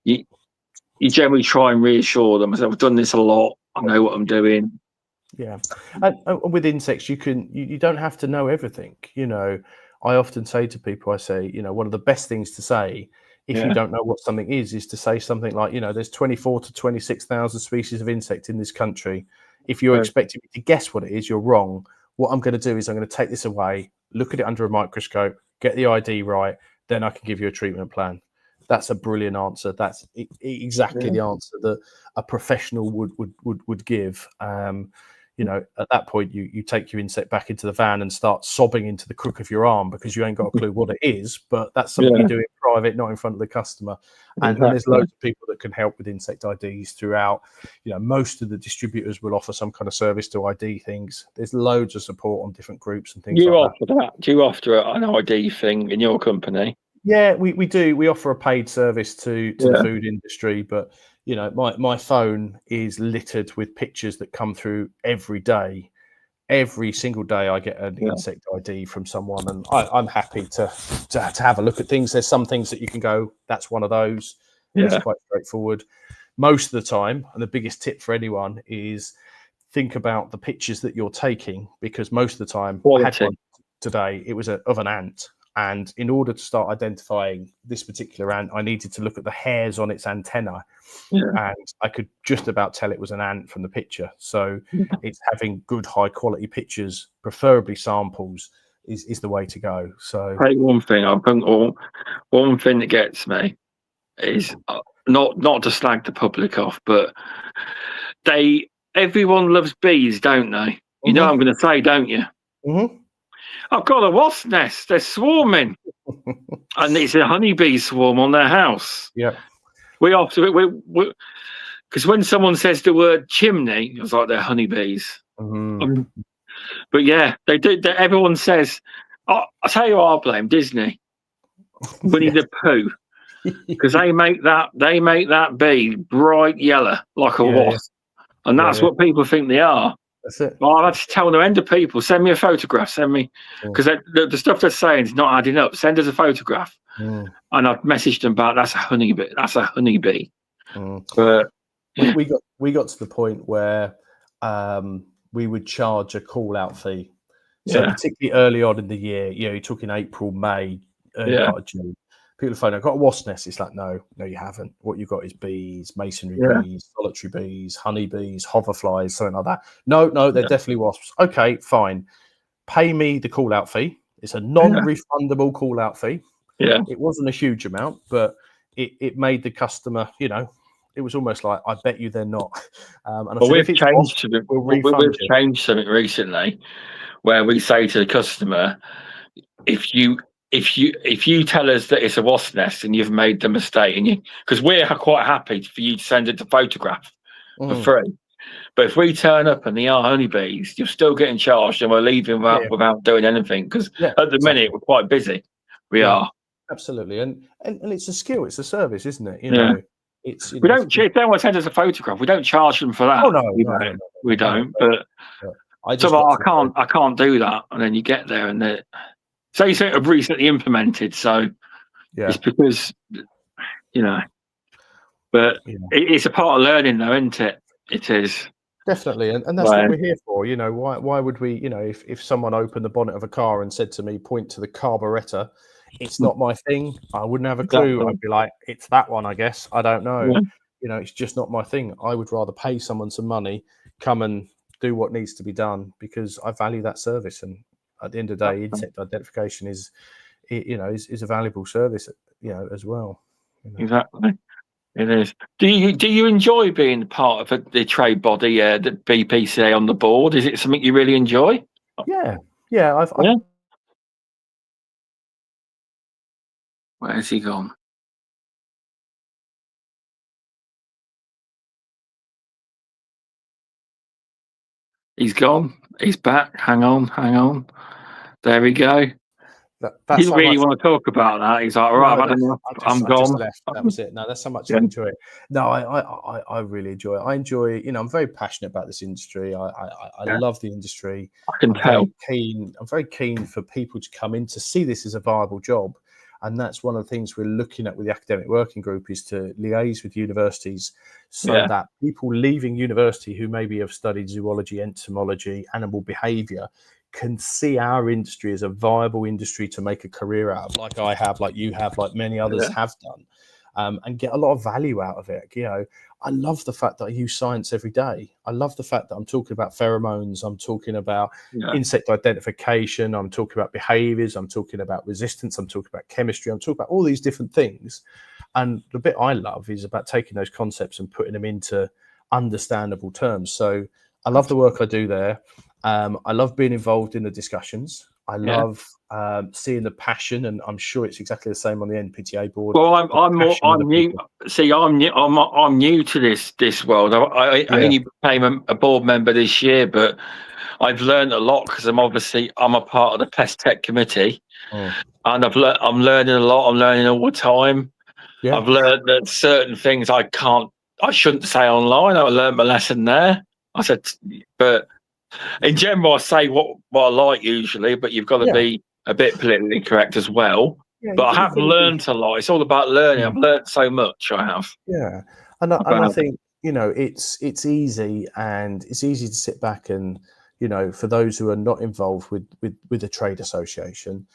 you generally try and reassure them. I said, I've done this a lot. I know what I'm doing. Yeah, and with insects, you don't have to know everything. I often say to people, I say, one of the best things to say if you don't know what something is to say something like, there's 24 to 26,000 species of insect in this country. If you're expecting me to guess what it is, you're wrong. What I'm going to do is I'm going to take this away, look at it under a microscope, get the ID right, then I can give you a treatment plan. That's a brilliant answer. That's exactly the answer that a professional would give. At that point, you take your insect back into the van and start sobbing into the crook of your arm because you ain't got a clue what it is. But that's something you do in private, not in front of the customer. And there's loads of people that can help with insect IDs throughout. Most of the distributors will offer some kind of service to ID things. There's loads of support on different groups and things. Do you offer an ID thing in your company? Yeah, we do. We offer a paid service to the food industry, but my phone is littered with pictures that come through every day. Every single day I get an insect ID from someone, and I'm happy to have a look at things. There's some things that you can go, that's one of those. It's quite straightforward. Most of the time, and the biggest tip for anyone is think about the pictures that you're taking, because most of the time, I had one today, it was of an ant. And in order to start identifying this particular ant, I needed to look at the hairs on its antenna. And I could just about tell it was an ant from the picture. So it's having good, high quality pictures, preferably samples, is the way to go. So one thing that gets me is not to slag the public off, but everyone loves bees, don't they? You know what I'm going to say, don't you? I've got a wasp nest. They're swarming, and it's a honeybee swarm on their house. Yeah. We because when someone says the word chimney, it's like they're honeybees. Mm. But yeah, they do. Everyone says, "I tell you, I blame Disney, Winnie the Pooh, because they make that bee bright yellow like a wasp, and that's what people think they are." That's it. Well, I've had to tell the end of people, send me a photograph, send me, because the stuff they're saying is not adding up. Send us a photograph. And I've messaged them back, that's a honeybee. That's a honeybee. But we got to the point where we would charge a call out fee. So particularly early on in the year, you're talking April, May, early part of June. People phone, I've got a wasp nest. It's like, no, you haven't. What you've got is bees, masonry bees, solitary bees, honeybees, hoverflies, something like that. No, they're definitely wasps. Okay, fine. Pay me the call out fee. It's a non-refundable call out fee. Yeah. It wasn't a huge amount, but it made the customer, it was almost like, I bet you they're not. And we've changed something recently where we say to the customer, if you tell us that it's a wasp nest and you've made the mistake, because we're quite happy for you to send it a photograph for free, but if we turn up and they are honeybees, you're still getting charged, and we're leaving without doing anything, because at the minute we're quite busy. We are absolutely, and it's a skill, it's a service, isn't it? It's we don't. If they want to send us a photograph, we don't charge them for that. Oh no, we don't. But I can't do that, and then you get there and they say something I've recently implemented, so it's because but it's a part of learning, though, isn't it? It is definitely, and that's what we're here for. Why would we? If someone opened the bonnet of a car and said to me, point to the carburetor, it's not my thing, I wouldn't have a clue. I'd be like, it's that one, I guess. I don't know. It's just not my thing. I would rather pay someone some money, come and do what needs to be done, because I value that service. And at the end of the day, insect identification is a valuable service, as well. Exactly, it is. Do you enjoy being part of the trade body, the BPCA on the board? Is it something you really enjoy? Yeah. Where's he gone? He's gone. He's back. Hang on. There we go. He didn't really want to talk about that. He's like, all right, I'm gone. Just left. That was it. No, that's so much I enjoy it. No, I really enjoy it. I enjoy, I'm very passionate about this industry. I love the industry. I can tell. I'm very keen for people to come in to see this as a viable job. And that's one of the things we're looking at with the academic working group, is to liaise with universities so that people leaving university who maybe have studied zoology, entomology, animal behaviour can see our industry as a viable industry to make a career out of, like I have, like you have, like many others have done, and get a lot of value out of it. I love the fact that I use science every day. I love the fact that I'm talking about pheromones, I'm talking about insect identification, I'm talking about behaviors, I'm talking about resistance, I'm talking about chemistry, I'm talking about all these different things. And the bit I love is about taking those concepts and putting them into understandable terms. So I love the work I do there. I love being involved in the discussions. I love seeing the passion, and I'm sure it's exactly the same on the NPTA board. Well, I'm new. See, I'm new to this world. I only became a board member this year, but I've learned a lot, because I'm a part of the Pest Tech committee, and I'm learning a lot. I'm learning all the time. Yeah. I've learned that certain things I shouldn't say online. I learned my lesson there. I said, but in general, I say what I like usually, but you've got to be a bit politically correct as well. Yeah, but I have learned a lot. It's all about learning. I've learned so much. I have. Yeah, and I think it's easy, and it's easy to sit back and for those who are not involved with a trade association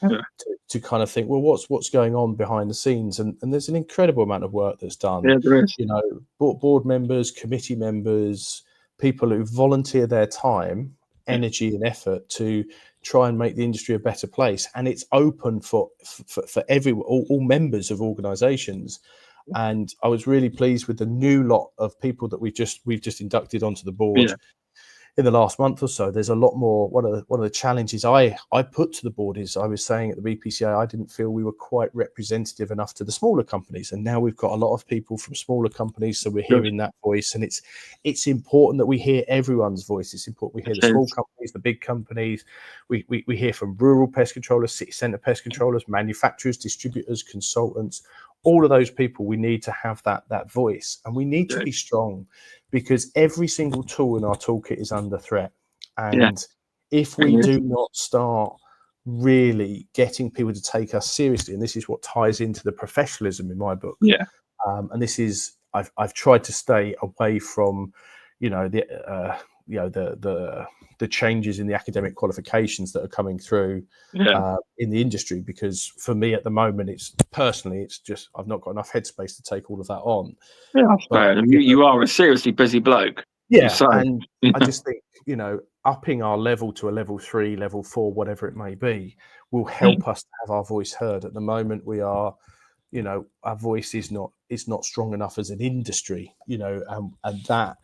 to kind of think, well, what's going on behind the scenes, and there's an incredible amount of work that's done. Yeah, there is. Board members, committee members, people who volunteer their time, energy and effort to try and make the industry a better place. And it's open for all members of organizations. And I was really pleased with the new lot of people that we've just inducted onto the board. in the last month or so, there's a lot more. One of the challenges I put to the board is, I was saying at the BPCA, I didn't feel we were quite representative enough to the smaller companies, and now we've got a lot of people from smaller companies, so we're hearing that voice, and it's important that we hear everyone's voice. It's important we hear the small companies, the big companies. We hear from rural pest controllers, city centre pest controllers, manufacturers, distributors, consultants. All of those people, we need to have that voice, and we need to be strong, because every single tool in our toolkit is under threat. And if we do not start really getting people to take us seriously, and this is what ties into the professionalism in my book. And this is, I've tried to stay away from, the changes in the academic qualifications that are coming through in the industry, because for me at the moment, it's just I've not got enough headspace to take all of that on. You are a seriously busy bloke. And I just think, upping our level to a level 3, level 4, whatever it may be, will help us to have our voice heard. At the moment, we are, our voice is not strong enough as an industry, and that.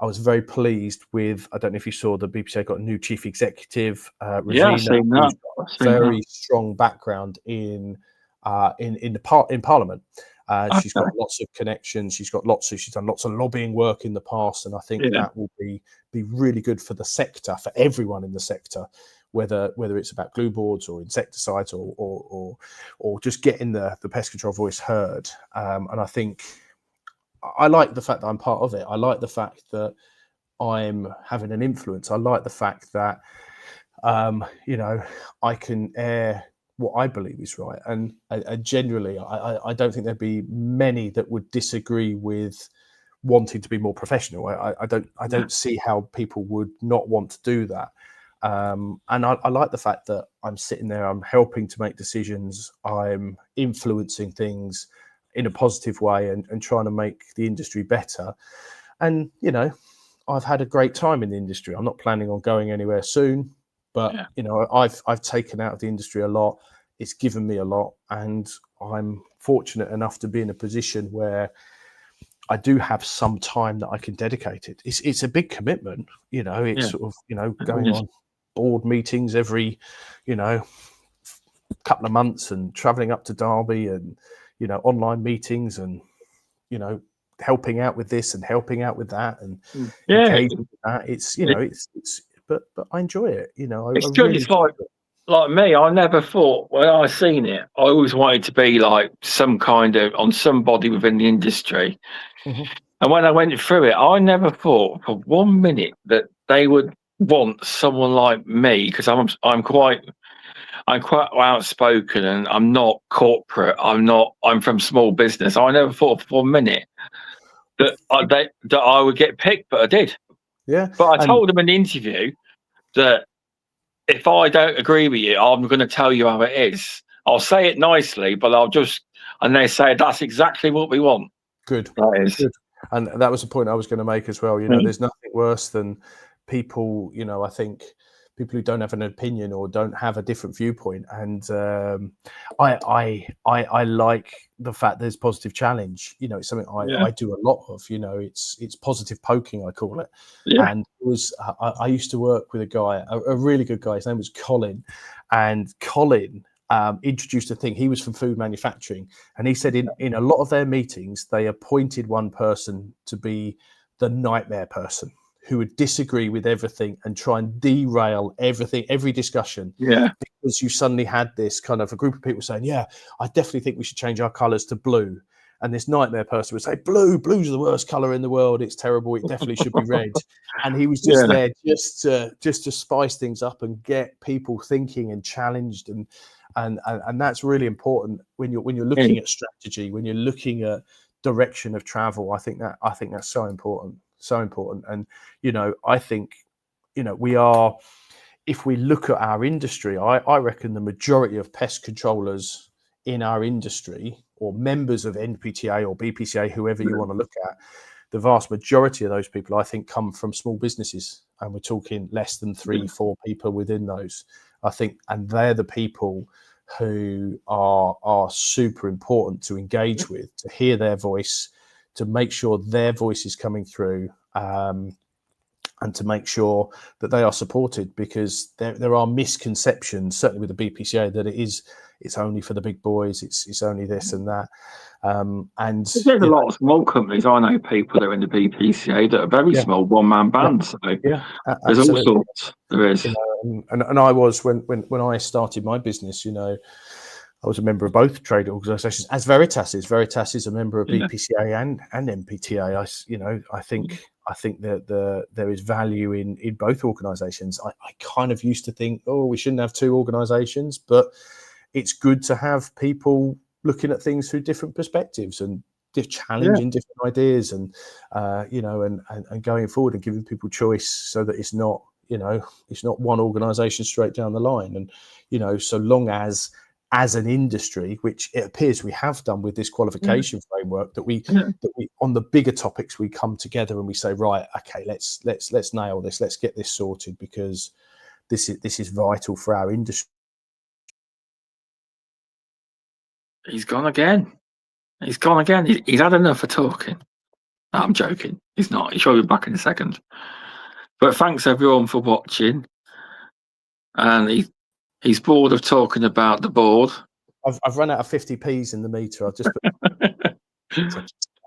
I was very pleased with, I don't know if you saw, the BPCA got a new chief executive, Rosina, who's got a very strong background in Parliament. She's got lots of connections. She's done lots of lobbying work in the past, and I think that will be really good for the sector, for everyone in the sector, whether it's about glue boards or insecticides or just getting the pest control voice heard. And I think I like the fact that I'm part of it. I like the fact that I'm having an influence. I like the fact that, I can air what I believe is right. And generally, I don't think there'd be many that would disagree with wanting to be more professional. I don't see how people would not want to do that. And I like the fact that I'm sitting there, I'm helping to make decisions, I'm influencing things in a positive way and trying to make the industry better. And, I've had a great time in the industry. I'm not planning on going anywhere soon, but, I've taken out of the industry a lot. It's given me a lot, and I'm fortunate enough to be in a position where I do have some time that I can dedicate it. It's a big commitment, it's sort of, going on board meetings every, couple of months and traveling up to Derby and, online meetings and, helping out with this and helping out with that and engaging with that. It's, but I enjoy it. It's good. It's like me. I never thought when I seen it, I always wanted to be like some kind of on somebody within the industry. And when I went through it, I never thought for 1 minute that they would want someone like me, because I'm quite outspoken and I'm not corporate. I'm from small business. I never thought for 1 minute that I would get picked, but I did. But I told them in the interview that if I don't agree with you, I'm going to tell you how it is. I'll say it nicely, but and they say that's exactly what we want. Good. That is. Good. And that was the point I was going to make as well. There's nothing worse than people, I think people who don't have an opinion or don't have a different viewpoint. And I like the fact there's positive challenge. It's something I do a lot of. It's positive poking, I call it. And it was I used to work with a guy, a really good guy. His name was Colin, and Colin introduced a thing. He was from food manufacturing, and he said in a lot of their meetings they appointed one person to be the nightmare person, who would disagree with everything and try and derail every discussion. Because you suddenly had this kind of a group of people saying, I definitely think we should change our colours to blue. And this nightmare person would say, blue's the worst colour in the world. It's terrible. It definitely should be red. And he was just there just to spice things up and get people thinking and challenged. And that's really important when you're looking at strategy, when you're looking at direction of travel. I think that's so important. So important. And I think we are, if we look at our industry, I reckon the majority of pest controllers in our industry, or members of NPTA or BPCA, whoever you want to look at, the vast majority of those people I think come from small businesses, and we're talking less than 3-4 people within those, I think, and they're the people who are super important to engage with, to hear their voice, to make sure their voice is coming through, and to make sure that they are supported, because there are misconceptions, certainly with the BPCA, that it's only for the big boys, it's only this and that. And there's a lot of small companies. I know people that are in the BPCA that are very small, one-man bands. Yeah. So there's all sorts. There is. And I was, when I started my business, I was a member of both trade organisations, as Veritas is. Veritas is a member of BPCA and MPTA. I think that there is value in both organisations. I kind of used to think, we shouldn't have two organisations, but it's good to have people looking at things through different perspectives and challenging different ideas, and and going forward and giving people choice, so that it's not one organisation straight down the line. And so long as an industry, which it appears we have done with this qualification framework, that we on the bigger topics we come together and we say, right, okay, let's nail this, let's get this sorted, because this is vital for our industry. He's gone again. He's had enough of talking. No, I'm joking. He's not. He'll be back in a second. But thanks everyone for watching. And he's bored of talking about the board. I've run out of 50p's in the meter. I've just put...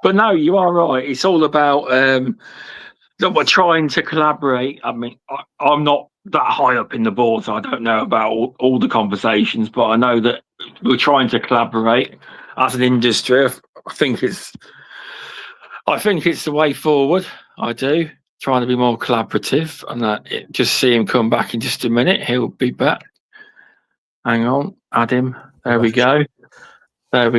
But no, you are right. It's all about that we're trying to collaborate. I mean, I'm not that high up in the board, so I don't know about all the conversations, but I know that we're trying to collaborate as an industry. I think it's the way forward. I do. Trying to be more collaborative, and just see him come back in just a minute. He'll be back. Hang on, add him. There we go. But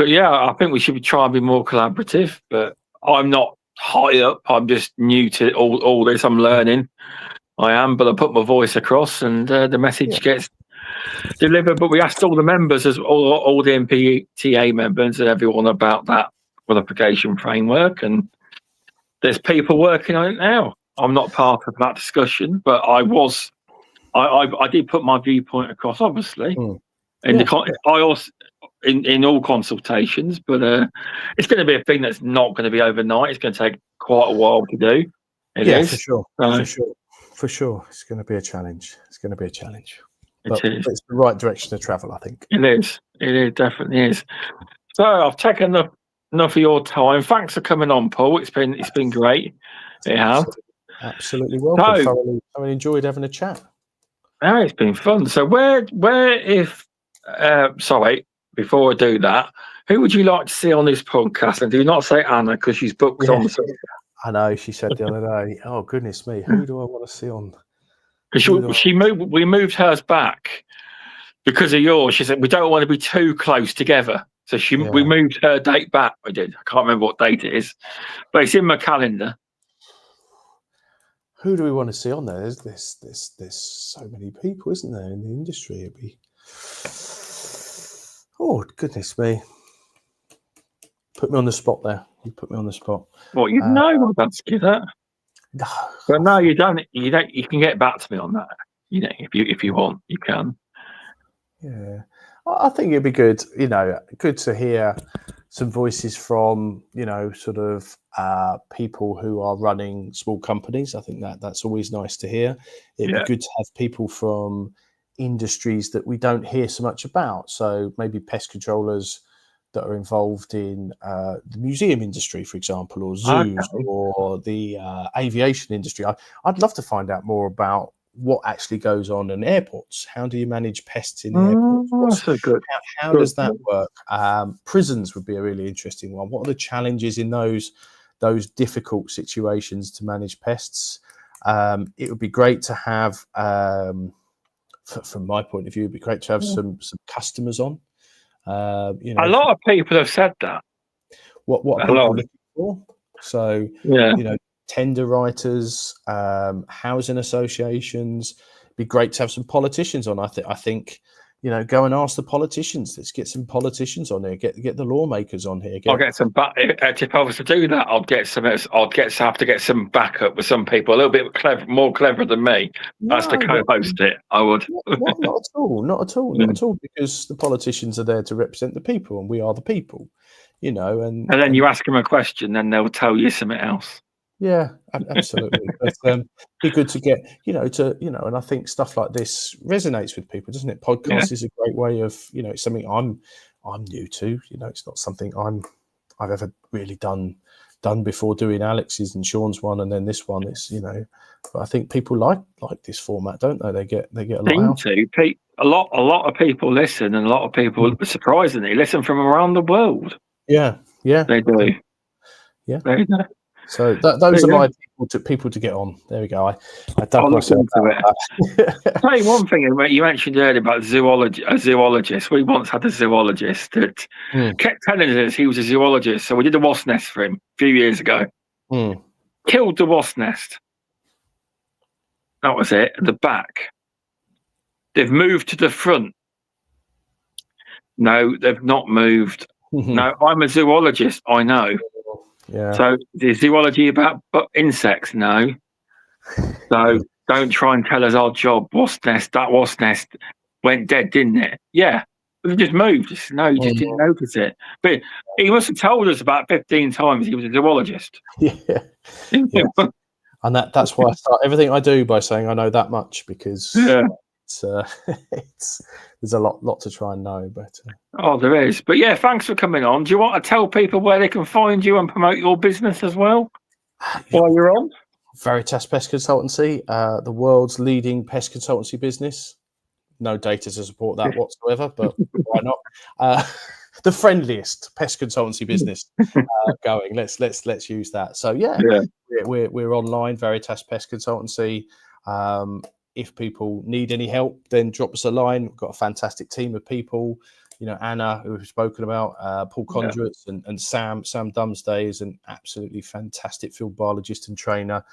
yeah, I think we should try and be more collaborative. But I'm not high up. I'm just new to all this. I'm learning. I am, but I put my voice across, and the message gets delivered. But we asked all the members, all the MPTA members, and everyone about that qualification framework, and there's people working on it now. I'm not part of that discussion, but I was. I did put my viewpoint across, obviously, in all consultations. But it's going to be a thing that's not going to be overnight. It's going to take quite a while to do. It is. For sure. It's going to be a challenge. It is. It's the right direction to travel, I think. It is. It definitely is. So I've taken enough of your time. Thanks for coming on, Paul. It's been great. It has. Absolutely welcome. Thoroughly enjoyed having a chat. Yeah, it's been fun. So before I do that, who would you like to see on this podcast? And do not say Anna, because she's booked on. I know, she said the other day, oh goodness me, who do I want to see on? Because we moved hers back because of yours. She said we don't want to be too close together. So we moved her date back. I did. I can't remember what date it is, but it's in my calendar. Who do we want to see on there? There's so many people, isn't there, in the industry? It'd be, oh goodness me! Put me on the spot there. You put me on the spot. Well, you know, I'd ask you that. No, but no, you don't. You don't. You can get back to me on that. If you want, you can. Yeah, I think it'd be good. Good to hear some voices from sort of people who are running small companies. I think that's always nice to hear. It'd be good to have people from industries that we don't hear so much about. So maybe pest controllers that are involved in the museum industry, for example, or zoos, or the aviation industry. I'd love to find out more about what actually goes on in airports. How do you manage pests in airports? How does that work? Prisons would be a really interesting one. What are the challenges in those difficult situations to manage pests? It would be great to have, from my point of view, it'd be great to have some customers on. A lot of people have said that. What are people looking for? So, tender writers, housing associations. It'd be great to have some politicians on. I think go and ask the politicians. Let's get some politicians on here. Get the lawmakers on here. I'll get some. If I was to do that, have to get some backup with some people a little bit more clever than me as to co-host it. I would. Not at all. Because the politicians are there to represent the people, and we are the people. And then you ask them a question, then they'll tell you something else. Yeah, absolutely. But be good to get, and I think stuff like this resonates with people, doesn't it? Podcast is a great way of, it's something I'm new to. It's not something I've ever really done before doing Alex's and Shaun's one, and then this one. It's but I think people like this format, don't they? They get a lot out. A lot of people listen, and a lot of people surprisingly listen from around the world. Yeah, they do. Yeah, they do. So those are my people to get on. There we go. I dug myself out. Tell you one thing you mentioned earlier about a zoologist. We once had a zoologist that kept telling us he was a zoologist. So we did a wasp nest for him a few years ago. Killed the wasp nest. That was it. At the back. They've moved to the front. No, they've not moved. No, I'm a zoologist. I know. Yeah. So the zoology about insects? No. So don't try and tell us our job. That wasp nest went dead, didn't it? Yeah. But it just moved. No, you just didn't notice it. But he must have told us about 15 times he was a zoologist. Yeah. And that's why I start everything I do by saying I know that much, because there's a lot to try and know. But there is. But yeah, thanks for coming on. Do you want to tell people where they can find you and promote your business as well while you're on? Veritas Pest Consultancy, the world's leading pest consultancy business. No data to support that whatsoever, but why not? The friendliest pest consultancy business going. Let's use that. So we're online, Veritas Pest Consultancy. If people need any help, then drop us a line. We've got a fantastic team of people. Anna, who we've spoken about, Paul Conduits, and Sam Dumsday is an absolutely fantastic field biologist and trainer,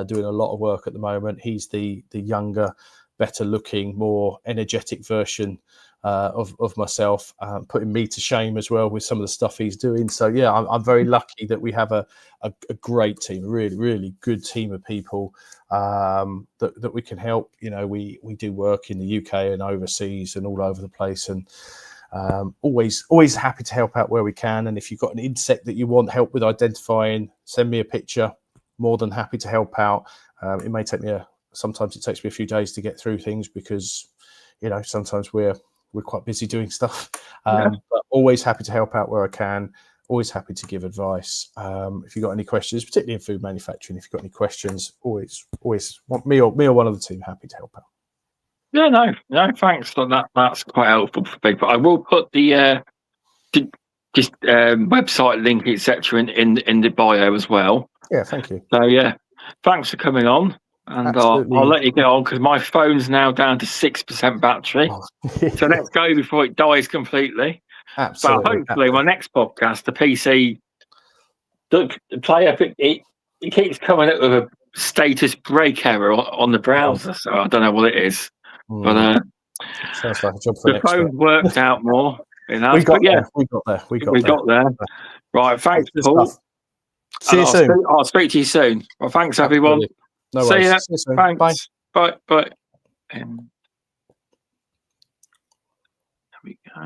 doing a lot of work at the moment. He's the younger, better looking, more energetic version of myself, putting me to shame as well with some of the stuff he's doing. So I'm very lucky that we have a great team, a really, really good team of people that we can help. We do work in the UK and overseas and all over the place, and always happy to help out where we can. And if you've got an insect that you want help with identifying, send me a picture. More than happy to help out. It may take me sometimes it takes me a few days to get through things, because sometimes we're quite busy doing stuff, but always happy to help out where I can. Always happy to give advice. If you've got any questions, particularly in food manufacturing, if you've got any questions, always want me or one of the team happy to help out. Yeah, no, thanks. That's quite helpful for people. I will put the website link, etc., in the bio as well. Yeah, thank you. So thanks for coming on. And I'll let you get on, because my phone's now down to 6% battery. So let's go before it dies completely. Absolutely. But hopefully, my next podcast, the PC, the player, it keeps coming up with a status break error on the browser. So I don't know what it is. But sounds like a job for the phone worked out more. We got there. Right. Thanks, Paul. See you soon. I'll speak to you soon. Well, thanks, everyone. No See worries. ya. See you soon. Thanks. Bye. There we go.